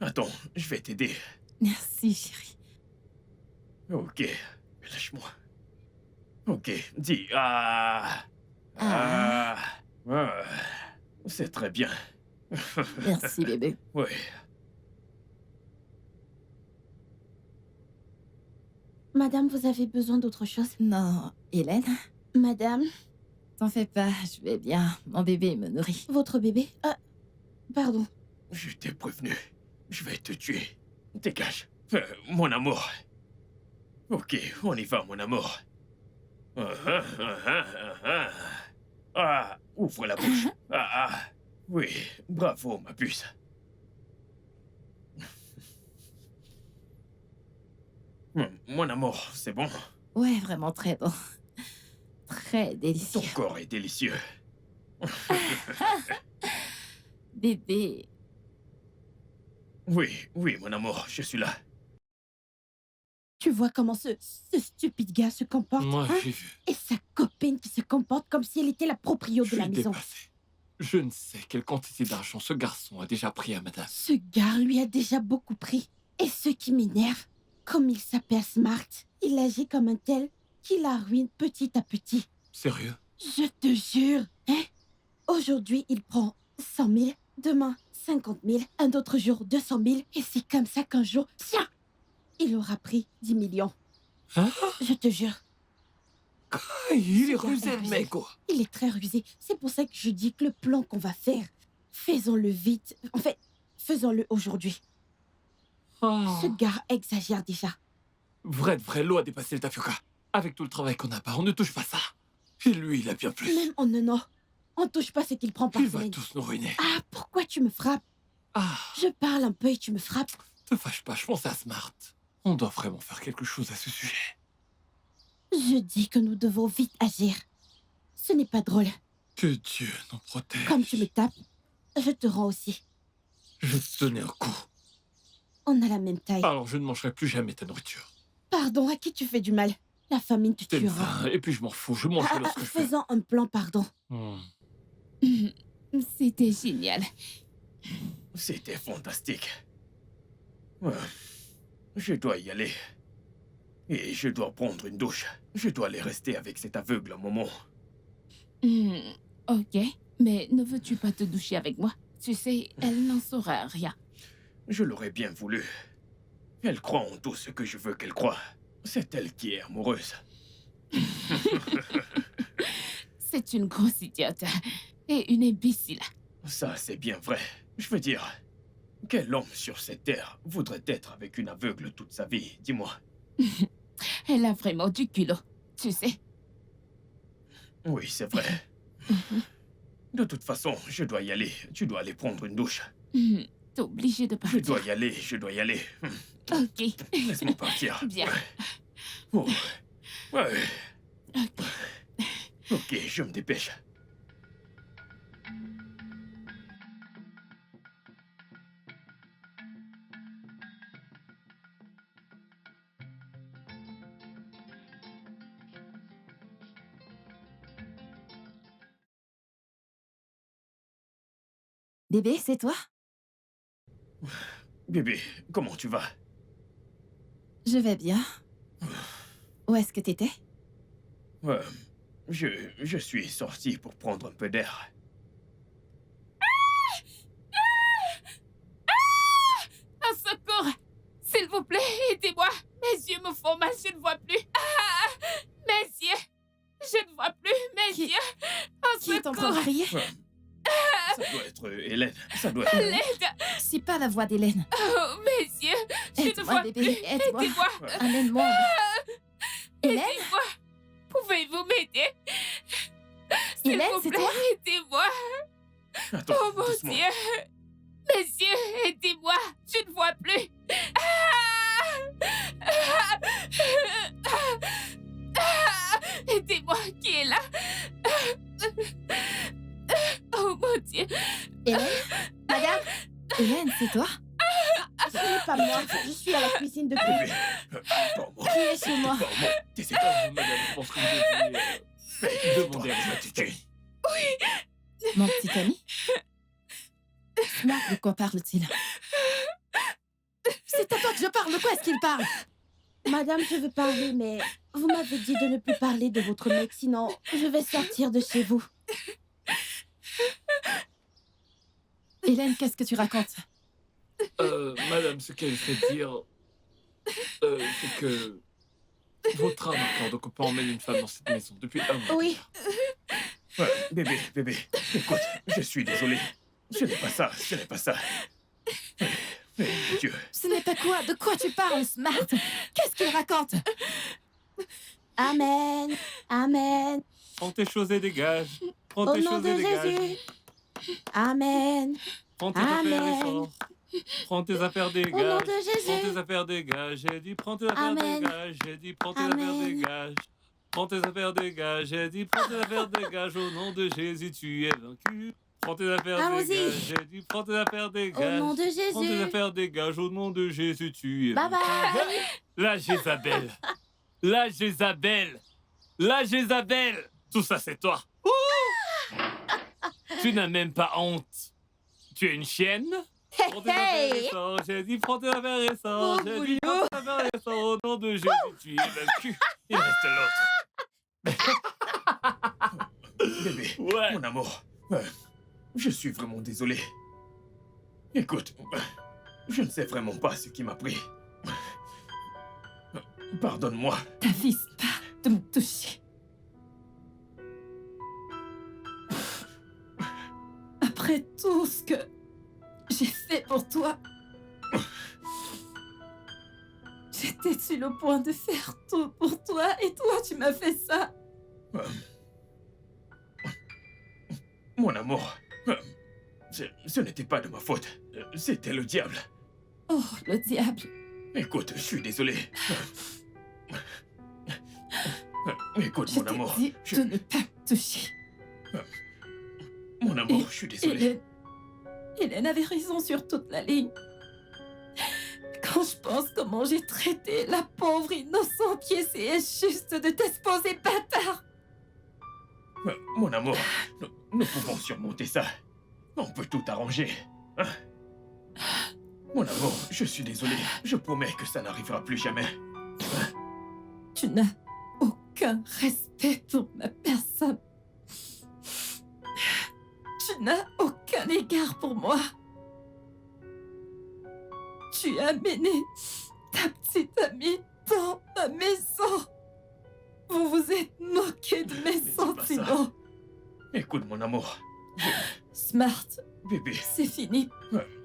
C: Attends, je vais t'aider.
F: Merci, chérie.
C: Ok, lâche-moi. Ok, dis ah.
F: Ah.
C: Ah. C'est très bien.
F: Merci, bébé.
C: Oui.
B: Madame, vous avez besoin d'autre chose?
F: Non, Hélène,
B: Madame,
F: t'en fais pas, je vais bien. Mon bébé me nourrit.
B: votre bébé? Pardon.
C: Je t'ai prévenu. Je vais te tuer. Dégage. Mon amour. Ok, on y va, mon amour. Ah, ouvre la bouche. Oui, bravo, ma puce. Mon amour, c'est bon?
F: Ouais, vraiment très bon. Très
C: Ton
F: délicieux.
C: corps est délicieux.
F: Bébé.
C: Oui, oui, mon amour, je suis là.
B: Tu vois comment ce stupide gars se comporte,
A: Moi,
B: hein?
A: j'ai vu.
B: Et sa copine qui se comporte comme si elle était la proprio
A: Je
B: de la
A: suis
B: maison.
A: dépassé. Je ne sais quelle quantité d'argent ce garçon a déjà pris à madame.
B: Ce gars lui a déjà beaucoup pris. Et ce qui m'énerve, comme il s'appelle Smart, il agit comme un tel qui la ruine petit à petit.
A: Sérieux?
B: Je te jure, hein? Aujourd'hui, il prend 100 000, demain 50 000, un autre jour 200 000, et c'est comme ça qu'un jour, tiens, il aura pris 10 millions.
A: Hein?
B: Je te jure.
A: Il est
B: Ce gars
A: rusé, le
B: rusé.
A: mec, quoi.
B: Il est très rusé. C'est pour ça que je dis que le plan qu'on va faire, faisons-le vite. En fait, faisons-le aujourd'hui. Ce gars exagère déjà.
A: Vrai de vrai, l'eau a dépassé le tapioca. Avec tout le travail qu'on a pas, on ne touche pas ça. Et lui, il a bien plus.
B: Même en un an, on touche pas ce qu'il prend par
A: Il va
B: semaine.
A: tous nous ruiner.
B: Ah, pourquoi tu me frappes?
A: Ah,
B: Je parle un peu et tu me frappes.
A: te fâche pas, je pense à Smart. On doit vraiment faire quelque chose à ce sujet.
B: Je dis que nous devons vite agir. Ce n'est pas drôle.
A: Que Dieu nous protège.
B: Comme tu me tapes, je te rends aussi.
A: Je vais te donner un coup.
B: On a la même taille.
A: Alors je ne mangerai plus jamais ta nourriture.
B: Pardon, à qui tu fais du mal? La famine te
A: T'es une
B: tuera.
A: faim, et puis je m'en fous, je mangerai lorsque je peux.
B: Faisons un plan, pardon.
D: C'était génial.
C: C'était fantastique. Je dois y aller. Et je dois prendre une douche. Je dois aller rester avec cet aveugle un moment.
D: Ok, mais ne veux-tu pas te doucher avec moi? Tu sais, elle n'en saura rien.
C: Je l'aurais bien voulu. Elle croit en tout ce que je veux qu'elle croie. C'est elle qui est amoureuse.
D: C'est une grosse idiote. Et une imbécile.
C: Ça, c'est bien vrai. Je veux dire, quel homme sur cette terre voudrait être avec une aveugle toute sa vie? Dis-moi.
D: Elle a vraiment du culot, tu sais.
C: Oui, c'est vrai. De toute façon, je dois y aller. Tu dois aller prendre une douche.
D: T'es obligé de
C: Je
D: partir.
C: dois y aller, je dois y aller.
D: Ok.
C: Laisse-moi partir.
D: Bien.
C: Oh. Ouais.
D: Ok.
C: Ok, je me dépêche.
F: Bébé, c'est toi?
C: Bébé, comment tu vas?
F: Je vais bien. Où est-ce que t'étais?
C: Je suis sorti pour prendre un peu d'air.
D: Un secours! S'il vous plaît, aidez-moi! Mes yeux me font mal, je ne vois plus. Mes yeux! Je ne vois plus, mes yeux! Un
F: Qui est en train de
D: secours!
F: crier?
C: Ça doit être Hélène. Ça doit être...
D: L'aide!
F: C'est pas la voix d'Hélène.
D: Oh, mes yeux! Je ne
F: Aide-moi,
D: vois
F: bébé,
D: plus!
F: aide-moi.
D: Aidez-moi!
F: Amène-moi. Hélène?
D: Aidez-moi! Pouvez-vous m'aider? S'il
F: Hélène,
D: vous
F: c'est
D: plaît,
F: toi?
D: aidez-moi!
C: Attends,
D: Oh mon
C: doucement.
D: Dieu! Mes yeux, aidez-moi! Je ne vois plus! Aidez-moi, qui est là? Oh mon Dieu!
F: Hélène? Madame? Hélène, c'est toi?
B: Ce n'est pas moi. Je suis à la cuisine depuis.
C: Bébé, pardon.
F: Qui est chez moi?
C: Pardon. T'essaies
A: Madame, je pense que vous devriez demander à votre attitude.
F: Mon petit ami? Smart, de quoi parle-t-il? C'est à toi que je parle, de quoi est-ce qu'il parle?
B: Madame, je veux parler, mais vous m'avez dit de ne plus parler de votre mec, sinon je vais sortir de chez vous.
F: Hélène, qu'est-ce que tu racontes?
A: Madame, ce qu'elle fait dire, c'est que votre âme accorde qu'on peut emmener une femme dans cette maison depuis un mois.
B: Oui.
C: Bébé, écoute, je suis désolé. Ce n'est pas ça, ce n'est pas ça. Mais Dieu,
F: Ce n'est pas quoi? De quoi tu parles, Smart? Qu'est-ce qu'il raconte?
B: Amen. Amen.
A: Prends tes choses et dégage. Prends
B: Au
A: tes
B: nom
A: choses
B: de
A: et dégage.
B: Jésus. Amen.
A: Prends tes affaires et
B: Amen.
A: sors. Prends tes affaires,
B: Au nom
A: dégage.
B: de
A: Prends tes
B: Jésus.
A: affaires, dégage. J'ai dit, prends tes affaires,
B: Amen.
A: dégage. J'ai dit, prends tes
B: Amen.
A: affaires, dégage. Prends tes affaires, dégage. J'ai dit, prends tes affaires, dégage. Au nom de Jésus, tu es vaincu. Prends tes affaires,
B: Allons-y.
A: dégage. J'ai dit, prends tes affaires,
B: Au
A: dégage.
B: nom de
A: Prends tes
B: Jésus.
A: affaires, dégage. Au nom de Jésus, tu es
B: Bye
A: vaincu.
B: bye.
A: La Jézabel. La Jézabel. La Jézabel. Tout ça, c'est toi. Ouh. Tu n'as même pas honte. Tu es une chienne. Prends tes affaires et sors. J'ai dit, prends tes affaires et sors.
B: Oh,
A: J'ai dit, prends tes affaires et sors. Au nom de Jésus, tu es vaincu. Il reste l'autre.
C: bébé,
A: Ouais.
C: mon amour, je suis vraiment désolé. Écoute, je ne sais vraiment pas ce qui m'a pris. Pardonne-moi.
F: T'avises pas de me toucher. Après tout ce que j'ai fait pour toi, j'étais sur le point de faire tout pour toi et toi, tu m'as fait ça.
C: Mon amour, ce n'était pas de ma faute. C'était le diable.
F: Oh, le diable.
C: Écoute, je suis désolé. Écoute,
F: Je
C: mon
F: t'ai
C: amour.
F: dit de ne pas me toucher.
C: Mon amour, je suis désolé.
F: Hélène, Hélène avait raison sur toute la ligne. Quand je pense comment j'ai traité la pauvre innocente qui essayait juste de t'exposer, bâtard.
C: Mon amour, nous pouvons surmonter ça. On peut tout arranger. Hein? Mon amour, je suis désolé. Je promets que ça n'arrivera plus jamais.
F: Tu n'as aucun respect pour ma personne. Tu n'as aucun égard pour moi. Tu as amené ta petite amie dans ma maison. Vous vous êtes moqué de mes sentiments.
C: Écoute, mon amour.
F: Smart,
C: Bébé,
F: c'est fini.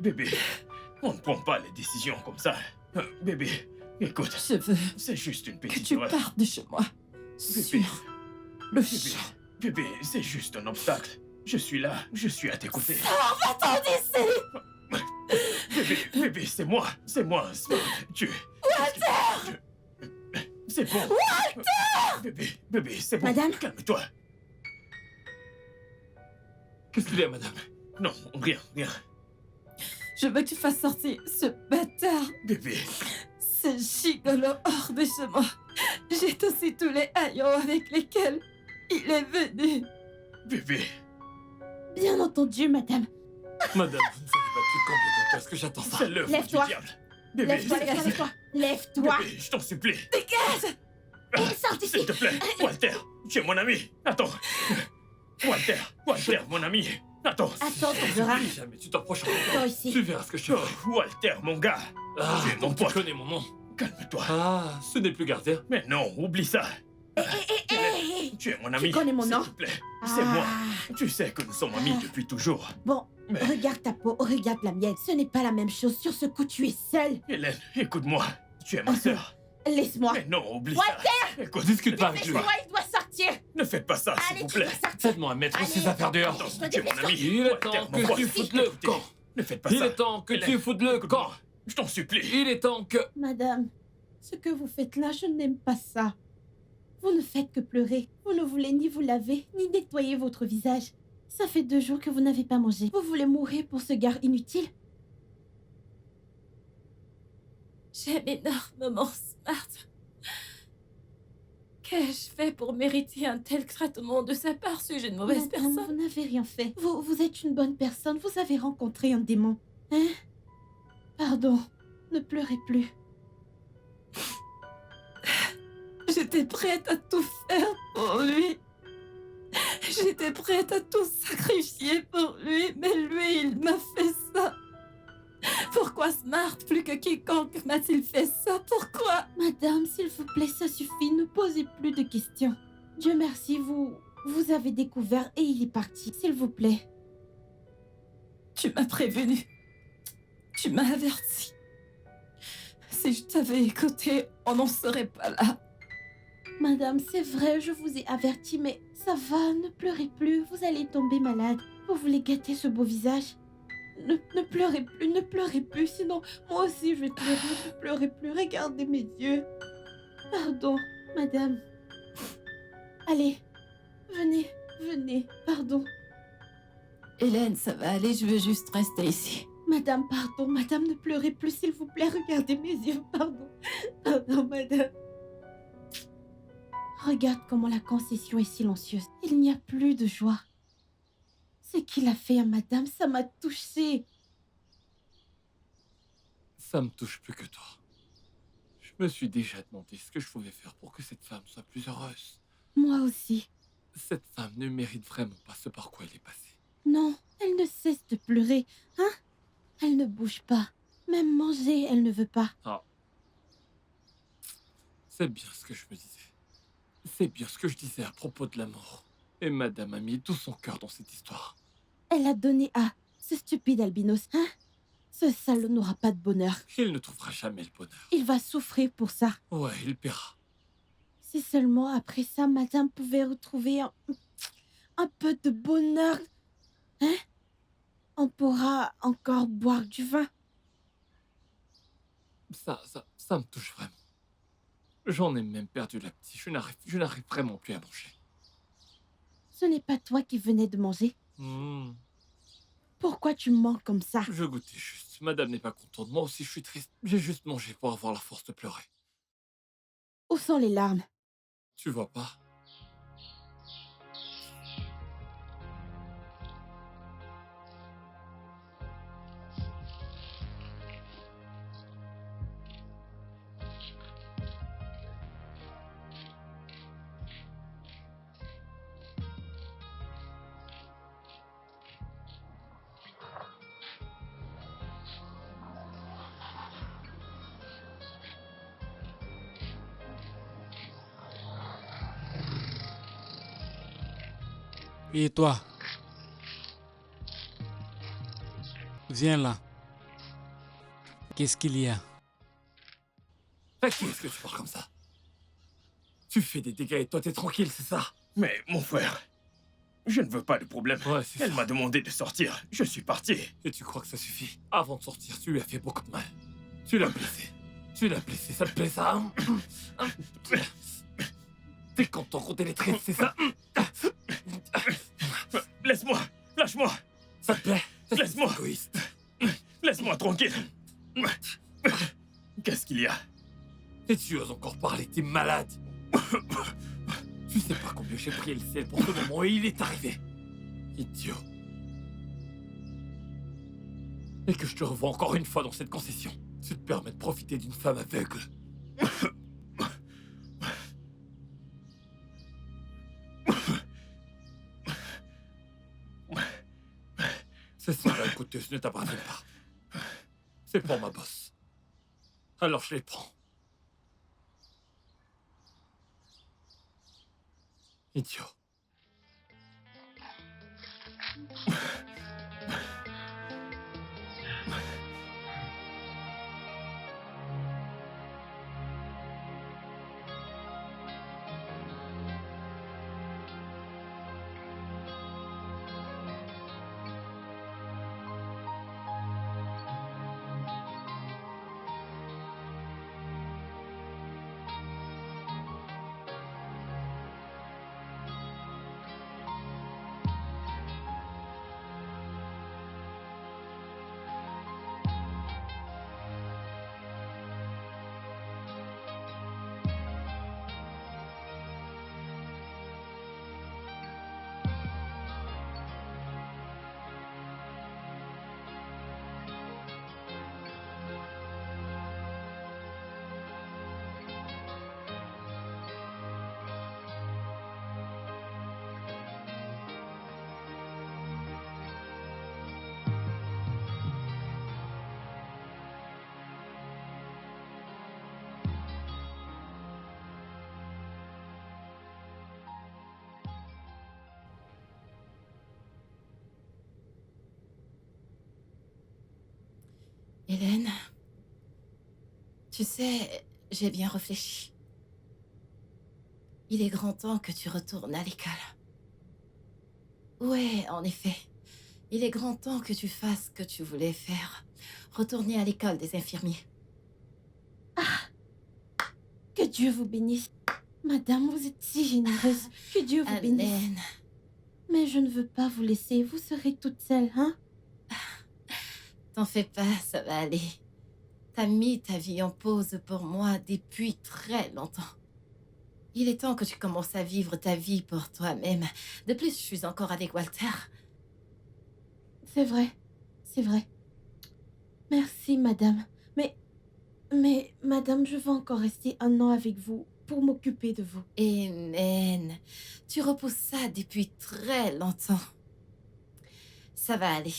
C: bébé, on ne prend pas les décisions comme ça. Bébé, écoute,
F: Je veux
C: c'est juste une
F: que
C: petite
F: tu
C: erreur.
F: partes de chez moi. Sur le champ.
C: Bébé, c'est juste un obstacle. Je suis là, je suis à tes côtés.
F: Va-t'en d'ici!
C: Bébé, c'est moi, Smart. C'est bon. Bébé, c'est bon.
B: Madame?
C: Calme-toi.
A: Qu'est-ce qu'il y a, madame?
C: Non, rien.
F: Je veux que tu fasses sortir ce bâtard,
C: Bébé,
F: ce gigolo hors de chez moi. J'ai aussi tous les haillons avec lesquels il est venu.
C: bébé.
B: Bien entendu, madame.
A: Madame, vous ne savez pas depuis combien de temps est-ce que j'attends ça?
C: C'est l'œuvre du
B: Lève-toi.
C: diable. Bébé,
B: Lève-toi, lève-toi. Lève-toi.
C: bébé, je t'en supplie.
F: Dégage!
B: Sors d'ici.
C: S'il te plaît, Walter, tu es mon ami. Attends. Walter, mon ami. Attends.
B: Attends, tu verras.
A: Si jamais tu t'approches
B: Toi
A: encore,
B: ici.
A: tu verras ce que je te ferai.
C: Walter, mon gars.
A: Ah,
C: tu es mon
A: donc tu
C: pote.
A: connais mon nom.
C: Calme-toi.
A: Ah, ce n'est plus gardien.
C: Mais non, oublie ça.
B: Hé,
C: Tu es mon ami.
B: connais mon nom?
C: S'il te plaît, c'est moi.
B: Ah.
C: Tu sais que nous sommes amis depuis toujours.
B: Bon,
C: Mais
B: regarde ta peau, regarde la mienne. Ce n'est pas la même chose. Sur ce coup, tu es seule.
C: Hélène, écoute-moi. Tu es ma sœur.
B: Laisse-moi.
C: Mais non, oublie
B: Walter!
C: ça. Écoute,
A: Discute pas avec lui.
B: Laisse-moi, il doit sortir.
C: ne faites pas ça, s'il
B: Allez,
C: vous
B: tu
C: plaît.
B: dois sortir.
A: Faites-moi mettre
B: Allez.
A: ces affaires dehors.
C: Attends,
B: Je te
C: tu es mon
B: déteste.
C: ami.
A: Il est
C: Walter,
A: temps
C: mon
A: que
C: pote.
A: tu foutes le
C: Écoutez,
A: camp.
C: Ne faites pas
A: Il
C: ça.
A: est temps que tu
C: Hélène,
A: foutes le
C: écoute-moi.
A: camp.
C: Je t'en supplie.
A: Il est temps que...
B: Madame, ce que vous faites là, je n'aime pas ça. Vous ne faites que pleurer. Vous ne voulez ni vous laver, ni nettoyer votre visage. Ça fait 2 jours que vous n'avez pas mangé. Vous voulez mourir pour ce gars inutile?
F: J'aime énormément Smart. Qu'ai-je fait pour mériter un tel traitement de sa part? Suis-je une mauvaise
B: Madame,
F: personne?
B: vous n'avez rien fait. Vous êtes une bonne personne. Vous avez rencontré un démon. Hein? Pardon. Ne pleurez plus.
F: J'étais prête à tout faire pour lui. J'étais prête à tout sacrifier pour lui, mais lui, il m'a fait ça. Pourquoi Smart, plus que quiconque, m'a-t-il fait ça? Pourquoi?
B: Madame, s'il vous plaît, ça suffit. Ne posez plus de questions. Dieu merci, vous avez découvert et il est parti. S'il vous plaît.
F: Tu m'as prévenu. Tu m'as averti. Si je t'avais écouté, on n'en serait pas là.
B: Madame, c'est vrai, je vous ai averti, mais ça va, ne pleurez plus. Vous allez tomber malade. Vous voulez gâter ce beau visage? Ne pleurez plus, sinon moi aussi je vais pleurer. Ne pleurez plus, regardez mes yeux. Pardon, madame. Allez, venez, pardon.
F: Hélène, ça va aller, je veux juste rester ici.
B: Madame, pardon, madame, ne pleurez plus, s'il vous plaît, regardez mes yeux, pardon, madame. Regarde comment la concession est silencieuse. Il n'y a plus de joie. Ce qu'il a fait à madame, ça m'a touchée.
A: Ça me touche plus que toi. Je me suis déjà demandé ce que je pouvais faire pour que cette femme soit plus heureuse.
B: Moi aussi.
A: Cette femme ne mérite vraiment pas ce par quoi elle est passée.
B: Non, elle ne cesse de pleurer, hein? Elle ne bouge pas. Même manger, elle ne veut pas.
A: Ah. C'est bien ce que je me disais. C'est bien ce que je disais à propos de l'amour. Et madame a mis tout son cœur dans cette histoire.
B: Elle a donné à ce stupide albinos, hein? Ce salaud n'aura pas de bonheur.
A: Il ne trouvera jamais le bonheur.
B: Il va souffrir pour ça.
A: Ouais, il paiera.
B: Si seulement après ça, madame pouvait retrouver un peu de bonheur. Hein? On pourra encore boire du vin.
A: Ça me touche vraiment. J'en ai même perdu l'appétit. Je n'arrive vraiment plus à manger.
B: Ce n'est pas toi qui venais de manger. Pourquoi tu mens comme ça?
A: Je goûtais juste. Madame n'est pas contente. Moi aussi, je suis triste. J'ai juste mangé pour avoir la force de pleurer.
B: Où sont les larmes?
A: Tu vois pas?
H: Et toi, viens là. Qu'est-ce qu'il y a?
A: À qui est-ce que tu parles comme ça? Tu fais des dégâts et toi t'es tranquille, c'est ça?
C: Mais mon frère, je ne veux pas de problème.
A: Ouais, c'est
C: Elle
A: ça.
C: m'a demandé de sortir. Je suis parti.
A: Et tu crois que ça suffit? Avant de sortir, tu lui as fait beaucoup de mal. Tu l'as blessé. Tu l'as blessé, ça te plaît ça? T'es content quand elle est triste, c'est ça?
C: Laisse-moi. Lâche-moi.
A: Ça te plaît?
C: Laisse-moi.
A: C'est égoïste.
C: Laisse-moi tranquille. Qu'est-ce qu'il y a?
A: Et tu oses encore parler, t'es malade. Tu sais pas combien j'ai prié le ciel pour ce moment et il est arrivé. Idiot. Et que je te revois encore une fois dans cette concession. Tu te permets de profiter d'une femme aveugle. Ces sandales coûteuses ne t'appartiennent pas. C'est pour ma bosse. Alors je les prends. Idiot.
F: Hélène, tu sais, j'ai bien réfléchi. Il est grand temps que tu retournes à l'école. Ouais, en effet. Il est grand temps que tu fasses ce que tu voulais faire. Retourner à l'école des infirmiers.
B: Que Dieu vous bénisse. Madame, vous êtes si généreuse. Que Dieu vous bénisse.
F: Amen.
B: Mais je ne veux pas vous laisser. Vous serez toute seule, hein?
F: T'en fais pas, ça va aller. T'as mis ta vie en pause pour moi depuis très longtemps. Il est temps que tu commences à vivre ta vie pour toi-même. De plus, je suis encore avec Walter.
B: C'est vrai. C'est vrai. Merci, madame. Mais, madame, je veux encore rester 1 an avec vous pour m'occuper de vous.
F: Amen. Tu repousses ça depuis très longtemps. Ça va aller.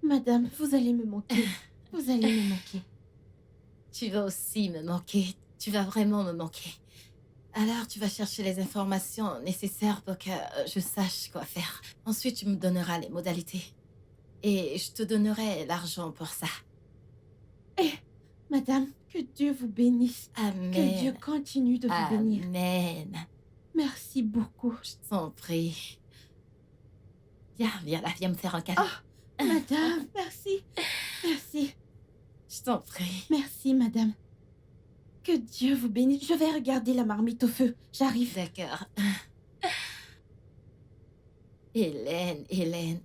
B: Madame, vous allez me manquer. Vous allez me manquer.
F: Tu vas aussi me manquer. Tu vas vraiment me manquer. Alors, tu vas chercher les informations nécessaires pour que je sache quoi faire. Ensuite, tu me donneras les modalités. Et je te donnerai l'argent pour ça.
B: Madame, que Dieu vous bénisse.
F: Amen.
B: Que Dieu continue de vous bénir.
F: Amen.
B: Merci beaucoup.
F: Je t'en prie. Viens là, viens me faire un câlin.
B: Madame, merci. Merci.
F: Je t'en prie.
B: Merci, madame. Que Dieu vous bénisse. Je vais regarder la marmite au feu. J'arrive.
F: D'accord. Hélène, Hélène.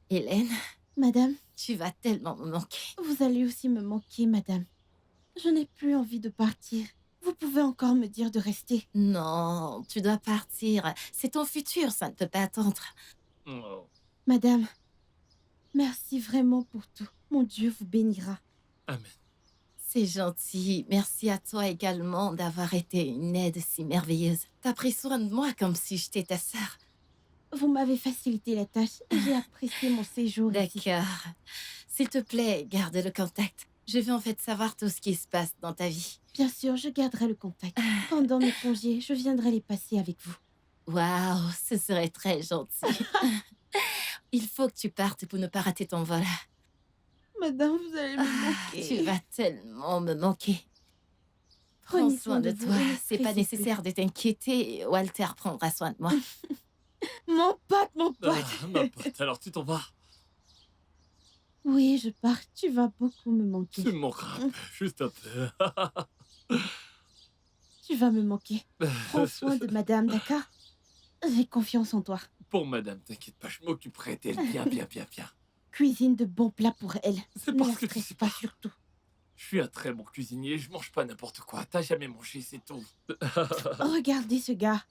F: Hélène,
B: Madame,
F: tu vas tellement me manquer.
B: vous allez aussi me manquer, madame. Je n'ai plus envie de partir. Vous pouvez encore me dire de rester.
F: Non, tu dois partir. C'est ton futur, ça ne peut pas attendre.
A: Oh.
B: Madame, merci vraiment pour tout. Mon Dieu vous bénira.
A: Amen.
F: C'est gentil. Merci à toi également d'avoir été une aide si merveilleuse. T'as pris soin de moi comme si j'étais ta sœur.
B: Vous m'avez facilité la tâche. J'ai apprécié mon séjour ici.
F: D'accord. S'il te plaît, garde le contact. Je veux en fait savoir tout ce qui se passe dans ta vie.
B: Bien sûr, je garderai le contact. Pendant mes congés, je viendrai les passer avec vous.
F: Waouh, ce serait très gentil. Il faut que tu partes pour ne pas rater ton vol.
B: Madame, vous allez me manquer.
F: Tu vas tellement me manquer. Prends
B: Prenez
F: soin de
B: vous
F: toi.
B: et ne
F: C'est pas
B: stressez plus.
F: nécessaire de t'inquiéter. Walter prendra soin de moi.
B: Mon pote, mon pote.
A: Ah, ma pote, alors tu t'en vas.
B: Oui, je pars. Tu vas beaucoup me manquer.
A: Tu me manqueras un peu, juste un peu.
B: Tu vas me manquer. Prends soin de madame, d'accord? J'ai confiance en toi.
A: Pour madame, t'inquiète pas, je m'occuperai d'elle bien, bien, bien, bien.
B: Cuisine de bons plats pour elle.
A: C'est
B: Ne
A: parce
B: la
A: que tu
B: stresse
A: sais
B: pas
A: pas.
B: surtout.
A: Je suis un très bon cuisinier, je mange pas n'importe quoi. T'as jamais mangé, c'est tout.
B: Regardez ce gars.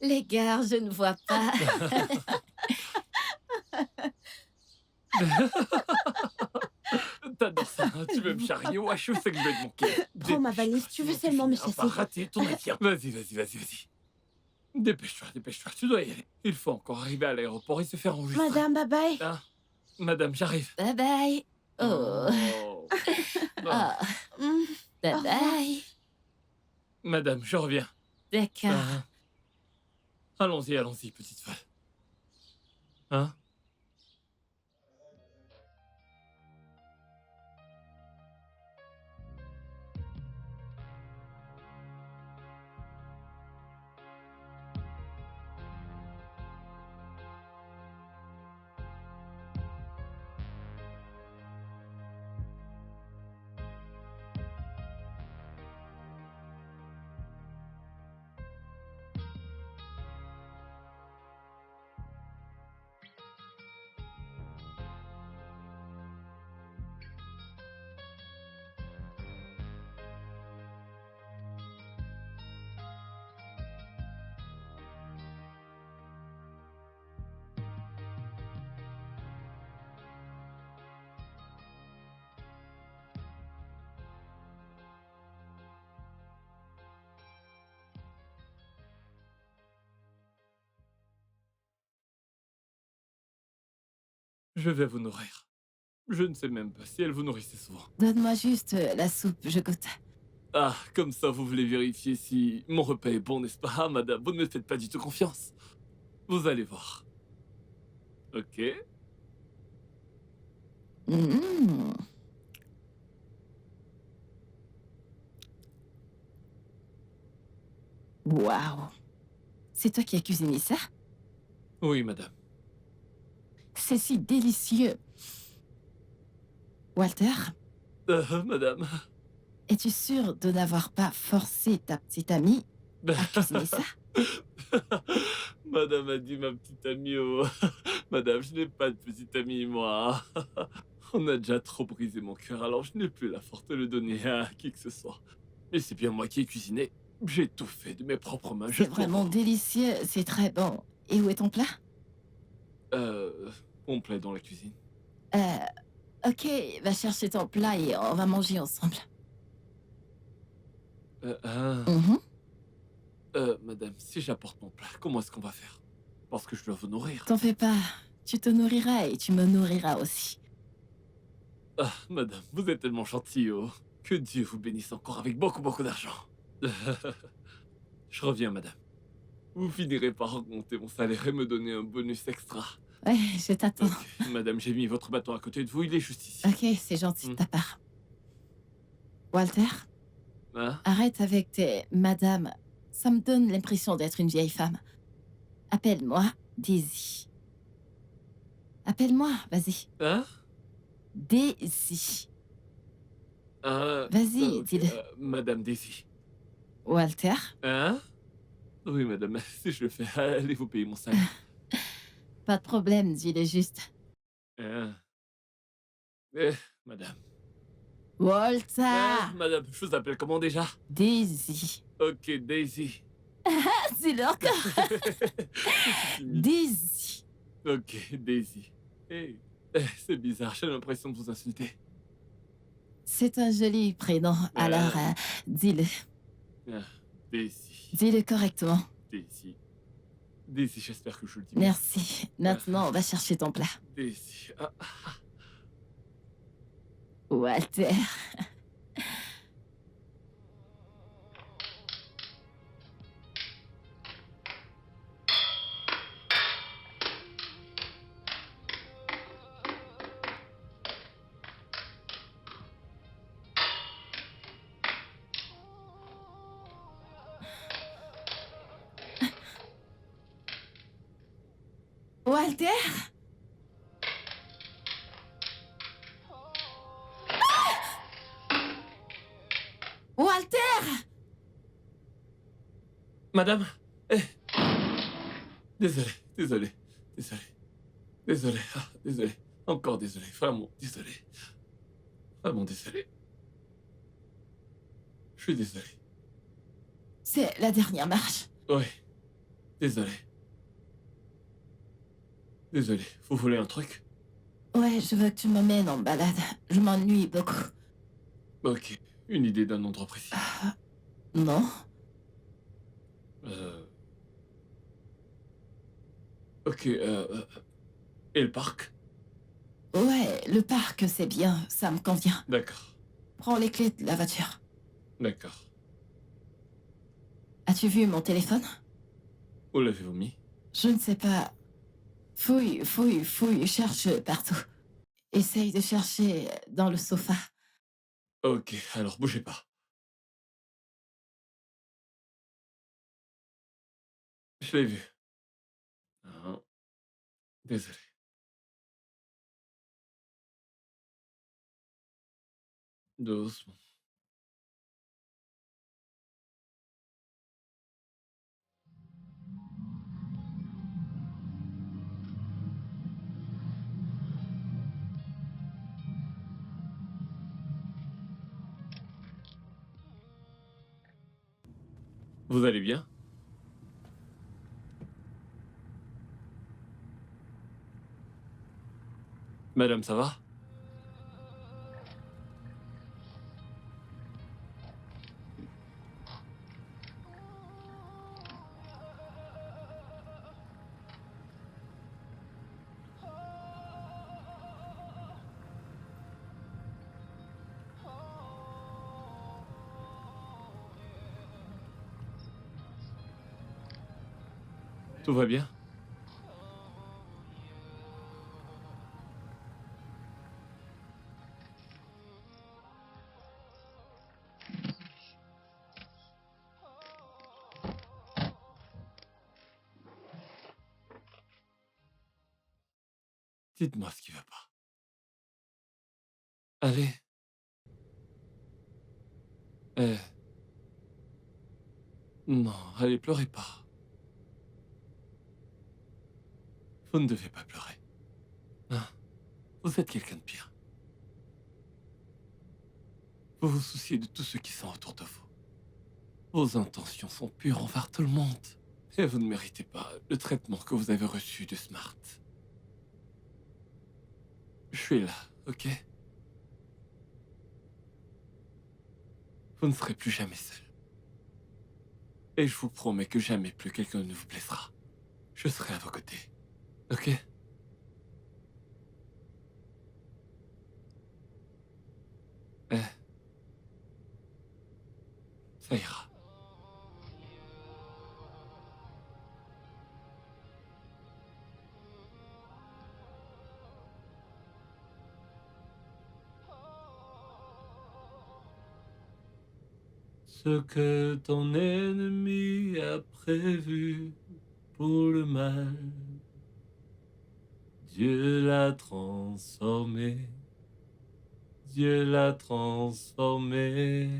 F: Les gars, je ne vois pas.
A: T'adores ça, hein, tu veux me charrier? Ouais, je sais que je vais te manquer.
B: Prends ma valise, tu veux seulement me
A: Pas
B: chasser.
A: rater ton avion. Vas-y, vas-y, vas-y, vas-y. Dépêche-toi, dépêche-toi, tu dois y aller. Il faut encore arriver à l'aéroport et se faire enregistrer.
B: Madame, bye bye.
A: Ah, madame, j'arrive.
F: Bye bye. Oh.
A: Oh.
F: Ah.
B: Hmm,
F: Bye
B: Au revoir.
F: bye.
A: Madame, je reviens.
F: D'accord.
A: Ah. Allons-y, allons-y, petite folle. Hein? Je vais vous nourrir. Je ne sais même pas si elle vous nourrissait souvent.
F: Donne-moi juste la soupe, je goûte.
A: Ah, comme ça, vous voulez vérifier si mon repas est bon, n'est-ce pas? Ah, madame, vous ne me faites pas du tout confiance. Vous allez voir. Ok.
F: Mmh. Waouh. C'est toi qui as cuisiné ça?
A: Oui, madame.
F: C'est si délicieux. Walter,
A: Madame.
F: es-tu sûr de n'avoir pas forcé ta petite amie à cuisiner ça?
A: Madame a dit ma petite amie au... Madame, je n'ai pas de petite amie, moi. On a déjà trop brisé mon cœur, alors je n'ai plus la force de le donner à qui que ce soit. Et c'est bien moi qui ai cuisiné. J'ai tout fait de mes propres mains.
F: C'est
A: jusqu'au
F: vraiment
A: bout.
F: délicieux, c'est très bon. Et où est ton plat?
A: Complet dans la cuisine.
F: Ok, va chercher ton plat et on va manger ensemble. Mhm.
A: Madame, si j'apporte mon plat, comment est-ce qu'on va faire? Parce que je dois vous nourrir.
F: T'en fais pas, tu te nourriras et tu me nourriras aussi.
A: Ah, madame, vous êtes tellement gentille, oh. Que Dieu vous bénisse encore avec beaucoup, beaucoup d'argent. Je reviens, madame. Vous finirez par augmenter mon salaire et me donner un bonus extra.
F: Ouais, je t'attends.
A: Ok, madame, j'ai mis votre bâton à côté de vous, il est juste ici.
F: Ok, c'est gentil de ta part. Walter,
A: Hein?
F: arrête avec tes madame. Ça me donne l'impression d'être une vieille femme. Appelle-moi Daisy. Appelle-moi, vas-y.
A: Hein?
F: Daisy.
A: Vas-y,
F: dis-le.
A: Madame Daisy.
F: Walter,
A: Hein? Oui, madame, si je le fais, allez vous payer mon salaire.
F: pas de problème, dis-le juste.
A: Hein? Madame.
F: Walter,
A: Madame, je vous appelle comment déjà?
F: Daisy.
A: Ok, Daisy.
F: Dis-le encore. Daisy.
A: Ok, Daisy. C'est bizarre, j'ai l'impression de vous insulter.
F: C'est un joli prénom, alors dis-le.
A: Daisy.
F: Dis-le correctement.
A: Daisy. Daisy, j'espère que je le dis bien.
F: Merci. Maintenant, on va chercher ton plat.
A: Daisy.
F: Walter. Walter? Walter!
A: Madame. Désolé, désolé, désolé. Désolé, désolé. Encore désolé, vraiment désolé. Vraiment désolé. Je suis désolé.
F: C'est la dernière marche.
A: Oui. Désolé. Désolé. Vous voulez un truc?
F: Ouais, je veux que tu m'emmènes en balade. Je m'ennuie beaucoup.
A: Ok. Une idée d'un endroit précis.
F: Non?
A: Ok, et le parc?
F: Ouais, le parc, c'est bien. Ça me convient.
A: D'accord.
F: Prends les clés de la voiture.
A: D'accord.
F: As-tu vu mon téléphone?
A: Où l'avez-vous mis?
F: Je ne sais pas. Fouille, fouille, fouille, cherche partout. Essaye de chercher dans le sofa.
A: Ok, alors bougez pas. Je l'ai vu. Ah, désolé. Doucement. Vous allez bien? Madame, ça va? Tout va bien? Dites-moi ce qui va pas. Allez. Non, allez, pleurez pas. Vous ne devez pas pleurer. Non, vous êtes quelqu'un de bien. Vous vous souciez de tous ceux qui sont autour de vous. Vos intentions sont pures envers tout le monde. Et vous ne méritez pas le traitement que vous avez reçu de Smart. Je suis là, ok? Vous ne serez plus jamais seul. Et je vous promets que jamais plus quelqu'un ne vous blessera. Je serai à vos côtés, ok? Ça ira. Ce que ton ennemi a prévu pour le mal, Dieu l'a transformé. Dieu l'a transformé.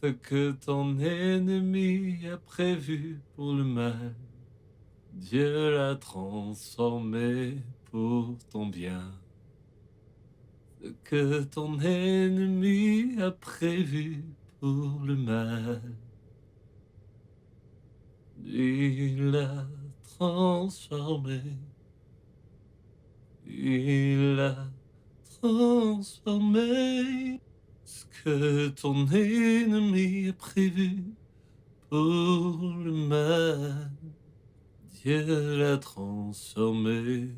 A: Ce que ton ennemi a prévu pour le mal, Dieu l'a transformé pour ton bien. Ce que ton ennemi a prévu pour le mal, il l'a transformé. Il l'a transformé. Ce que ton ennemi a prévu pour le mal, Dieu l'a transformé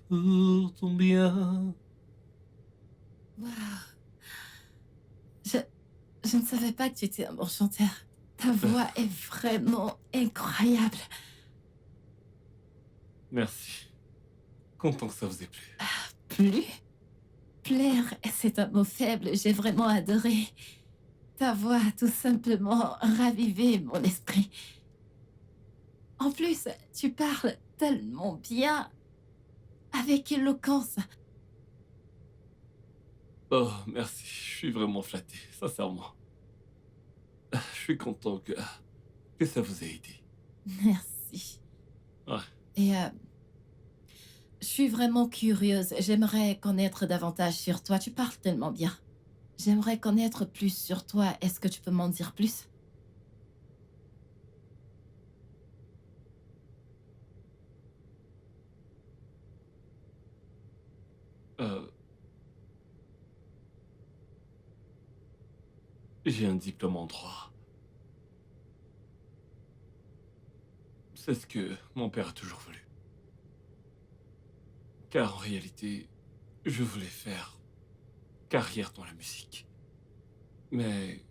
A: pour ton bien.
F: Waouh. Je, je ne savais pas que tu étais un bon chanteur. Ta voix est vraiment incroyable.
A: Merci. Content que ça vous ait plu.
F: Plus? Plaire, c'est un mot faible. J'ai vraiment adoré. Ta voix a tout simplement ravivé mon esprit. En plus, tu parles tellement bien, avec éloquence.
A: Oh, merci. Je suis vraiment flatté, sincèrement. Je suis content que ça vous ait aidé.
F: Merci.
A: Ouais.
F: Et je suis vraiment curieuse. J'aimerais connaître davantage sur toi. Tu parles tellement bien. J'aimerais connaître plus sur toi. Est-ce que tu peux m'en dire plus?
A: J'ai un diplôme en droit. C'est ce que mon père a toujours voulu. Car en réalité, je voulais faire carrière dans la musique. Mais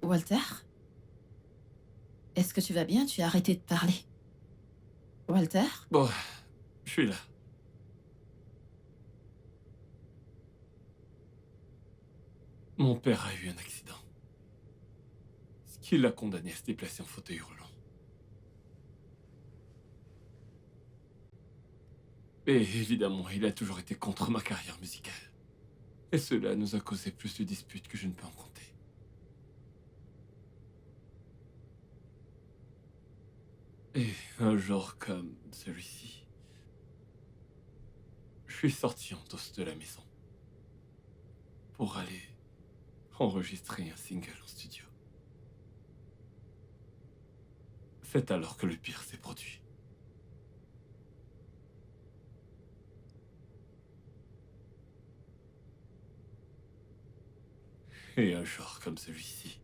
F: Walter? Est-ce que tu vas bien? Tu as arrêté de parler. Walter?
A: bon, je suis là. Mon père a eu un accident. Ce qui l'a condamné à se déplacer en fauteuil roulant. Et évidemment, il a toujours été contre ma carrière musicale. Et cela nous a causé plus de disputes que je ne peux en compter. Et un jour comme celui-ci, je suis sorti en douce de la maison pour aller enregistrer un single en studio. C'est alors que le pire s'est produit. Et un jour comme celui-ci,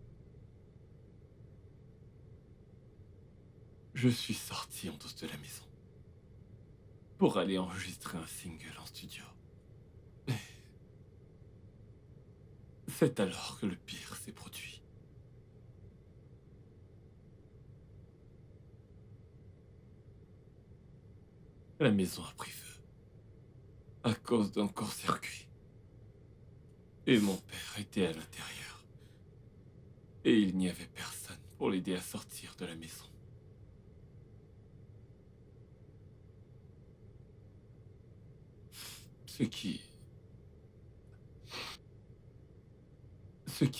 A: je suis sorti en douce de la maison pour aller enregistrer un single en studio. Et c'est alors que le pire s'est produit. La maison a pris feu à cause d'un court-circuit. Et mon père était à l'intérieur. Et il n'y avait personne pour l'aider à sortir de la maison. Ce qui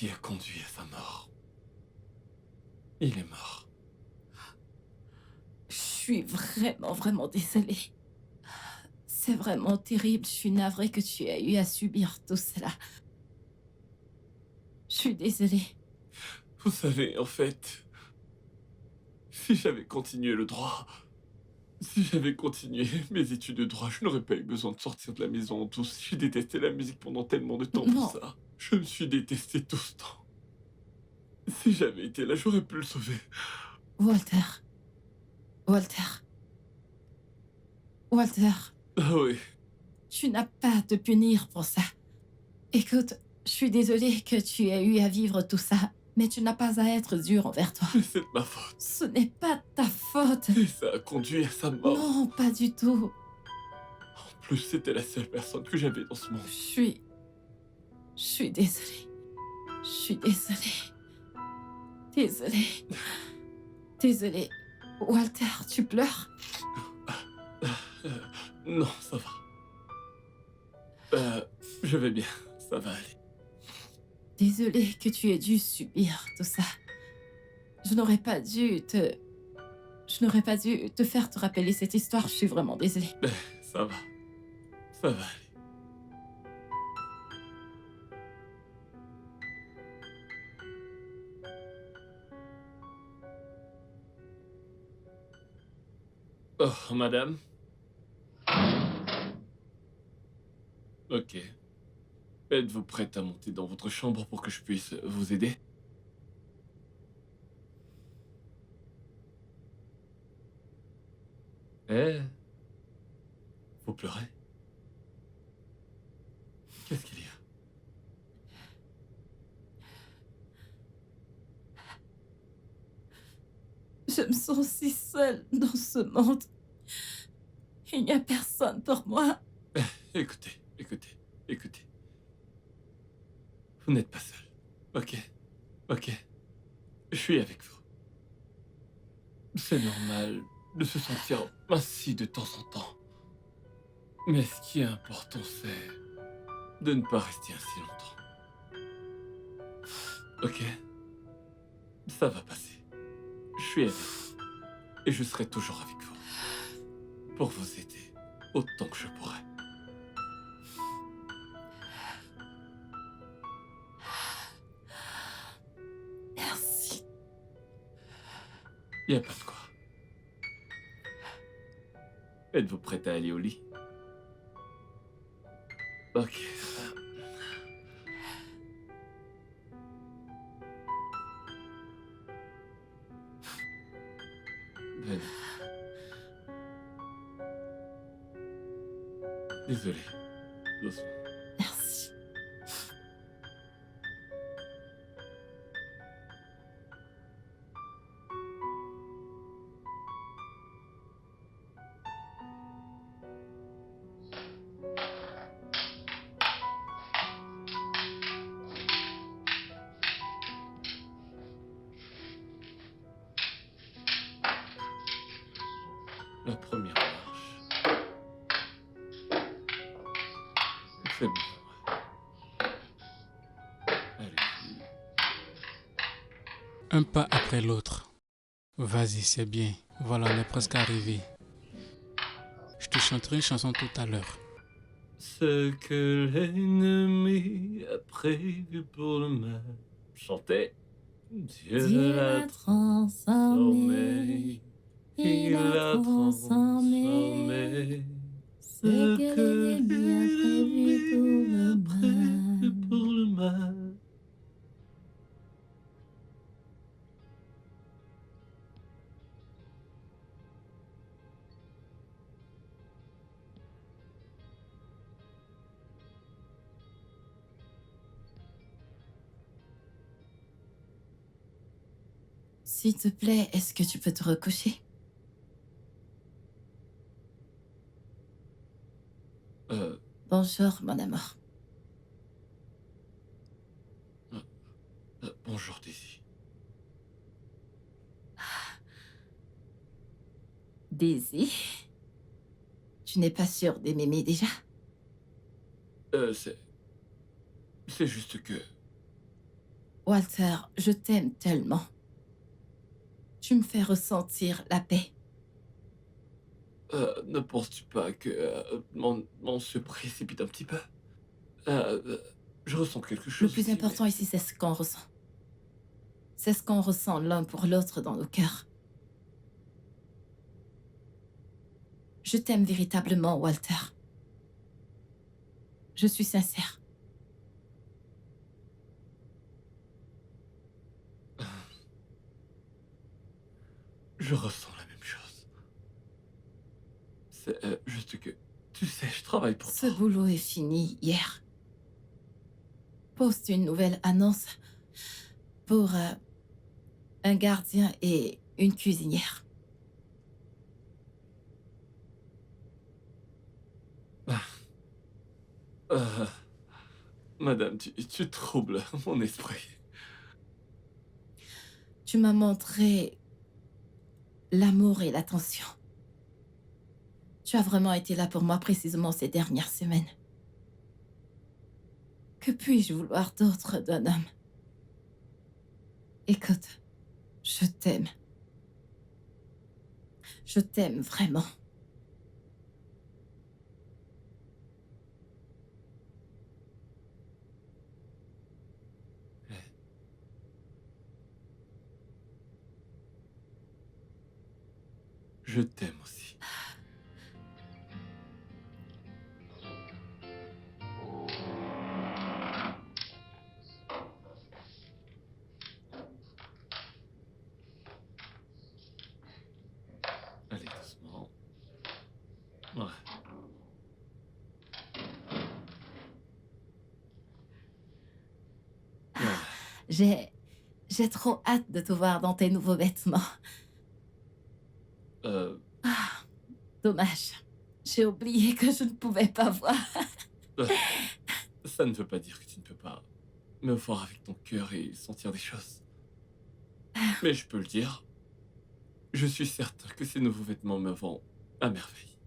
A: a conduit à sa mort. Il est mort.
F: Je suis vraiment désolée. C'est vraiment terrible. Je suis navrée que tu aies eu à subir tout cela. Je suis désolée.
A: Vous savez, en fait, si j'avais continué le droit, si j'avais continué mes études de droit, je n'aurais pas eu besoin de sortir de la maison en douce. J'ai détesté la musique pendant tellement de temps
F: Non.
A: pour ça. Je me suis détesté tout ce temps. Si j'avais été là, j'aurais pu le sauver.
F: Walter.
A: Ah oui.
F: Tu n'as pas à te punir pour ça. Écoute, je suis désolée que tu aies eu à vivre tout ça, mais tu n'as pas à être dur envers toi.
A: Mais c'est de ma faute.
F: Ce n'est pas ta faute.
A: Et ça a conduit à sa mort.
F: Non, pas du tout.
A: plus, c'était la seule personne que j'avais dans ce monde.
F: Je suis désolée. Je suis désolée. Désolée. Désolée. Walter, tu pleures?
A: Non, ça va. Je vais bien, ça va aller.
F: Désolée que tu aies dû subir tout ça. Je n'aurais pas dû te faire te rappeler cette histoire. Je suis vraiment désolée.
A: Ça va. Ça va aller. Oh, madame. Ok. Êtes-vous prête à monter dans votre chambre pour que je puisse vous aider? Eh? Vous pleurez? Qu'est-ce qu'il y a?
F: Je me sens si seule dans ce monde. Il n'y a personne pour moi.
A: Écoutez. Vous n'êtes pas seul. Ok. Je suis avec vous. C'est normal de se sentir ainsi de temps en temps. Mais ce qui est important, c'est de ne pas rester ainsi longtemps. Ok? Ça va passer. Je suis avec vous. Et je serai toujours avec vous. Pour vous aider autant que je pourrai.
F: Merci.
A: Y a pas de quoi. Êtes-vous prête à aller au lit? Ok. Venez. Désolé. Doucement.
F: Merci.
A: La première marche. C'est bon. Allez.
H: Un pas après l'autre. Vas-y, c'est bien. Voilà, on est presque arrivé. Je te chanterai une chanson tout à l'heure.
A: Ce que l'ennemi a prévu pour le mal. Chantez. Dieu l'a transformé. Il a transformé ce que lui a prévu pour le mal.
F: S'il te plaît, est-ce que tu peux te recoucher? Bonjour, mon amour.
A: Bonjour, Daisy.
F: Daisy? Tu n'es pas sûre de m'aimer déjà?
A: C'est juste que...
F: Walter, je t'aime tellement. Tu me fais ressentir la paix.
A: Ne penses-tu pas que mon se précipite un petit peu? Je ressens quelque chose.
F: Le plus important ici, c'est ce qu'on ressent. C'est ce qu'on ressent l'un pour l'autre dans nos cœurs. Je t'aime véritablement, Walter. Je suis sincère.
A: Je ressens la même chose. C'est juste que... Tu sais, je travaille pour
F: Ce
A: toi.
F: boulot est fini hier. Poste une nouvelle annonce pour un gardien et une cuisinière.
A: Euh, Madame, tu troubles mon esprit.
F: Tu m'as montré l'amour et l'attention. Tu as vraiment été là pour moi précisément ces dernières semaines. Que puis-je vouloir d'autre d'un homme? Écoute, je t'aime. Je t'aime vraiment.
A: Je t'aime aussi. Allez, doucement. Ouais.
F: J'ai trop hâte de te voir dans tes nouveaux vêtements. Dommage. J'ai oublié que je ne pouvais pas voir.
A: Ça ne veut pas dire que tu ne peux pas me voir avec ton cœur et sentir des choses. Mais je peux le dire. Je suis certain que ces nouveaux vêtements me vont à merveille.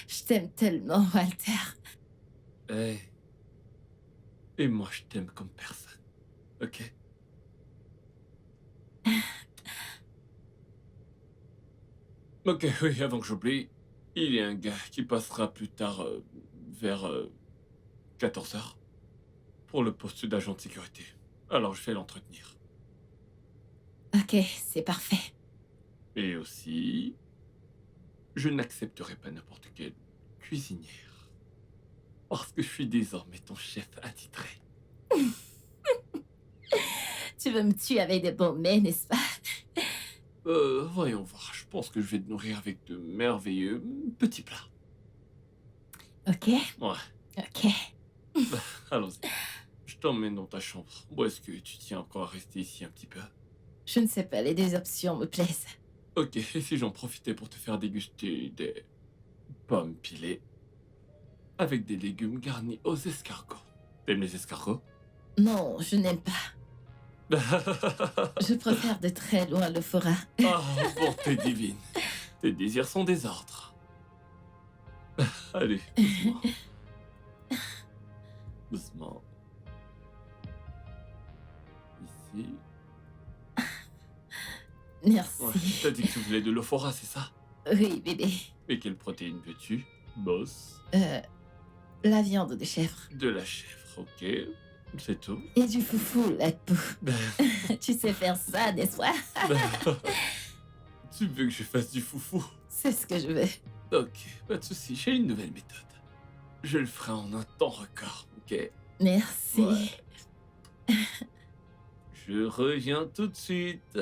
F: Je t'aime tellement, Walter.
A: Et moi, je t'aime comme personne. Ok? Ok, oui, avant que j'oublie, il y a un gars qui passera plus tard vers 14 heures pour le poste d'agent de sécurité. Alors, je vais l'entretenir.
F: Ok, c'est parfait.
A: Et aussi, je n'accepterai pas n'importe quelle cuisinière. Parce que je suis désormais ton chef attitré.
F: Tu veux me tuer avec des bons mets, n'est-ce pas?
A: Voyons voir. Je pense que je vais te nourrir avec de merveilleux petits plats.
F: Ok,
A: Ouais,
F: ok.
A: allons-y. Je t'emmène dans ta chambre. Ou est-ce que tu tiens encore à rester ici un petit peu?
F: Je ne sais pas, les deux options me plaisent.
A: Ok, et si j'en profitais pour te faire déguster des pommes pilées avec des légumes garnis aux escargots. T'aimes les escargots?
F: Non, je n'aime pas. Je préfère de très loin le forain.
A: Ah, bonté divine. Tes désirs sont des ordres. Allez, doucement. Doucement. Ici.
F: Merci.
A: Ouais, t'as dit que tu voulais de l'euphoria, c'est ça?
F: Oui, bébé.
A: Et quelle protéine veux-tu, boss?
F: La viande de chèvre.
A: De la chèvre, ok. C'est tout.
F: Et du foufou, la peau. Tu sais faire ça, n'est-ce pas?
A: Tu veux que je fasse du foufou?
F: C'est ce que je veux.
A: Ok, pas de souci. J'ai une nouvelle méthode. Je le ferai en un temps record, ok?
F: Merci.
A: Ouais. Je reviens tout de suite.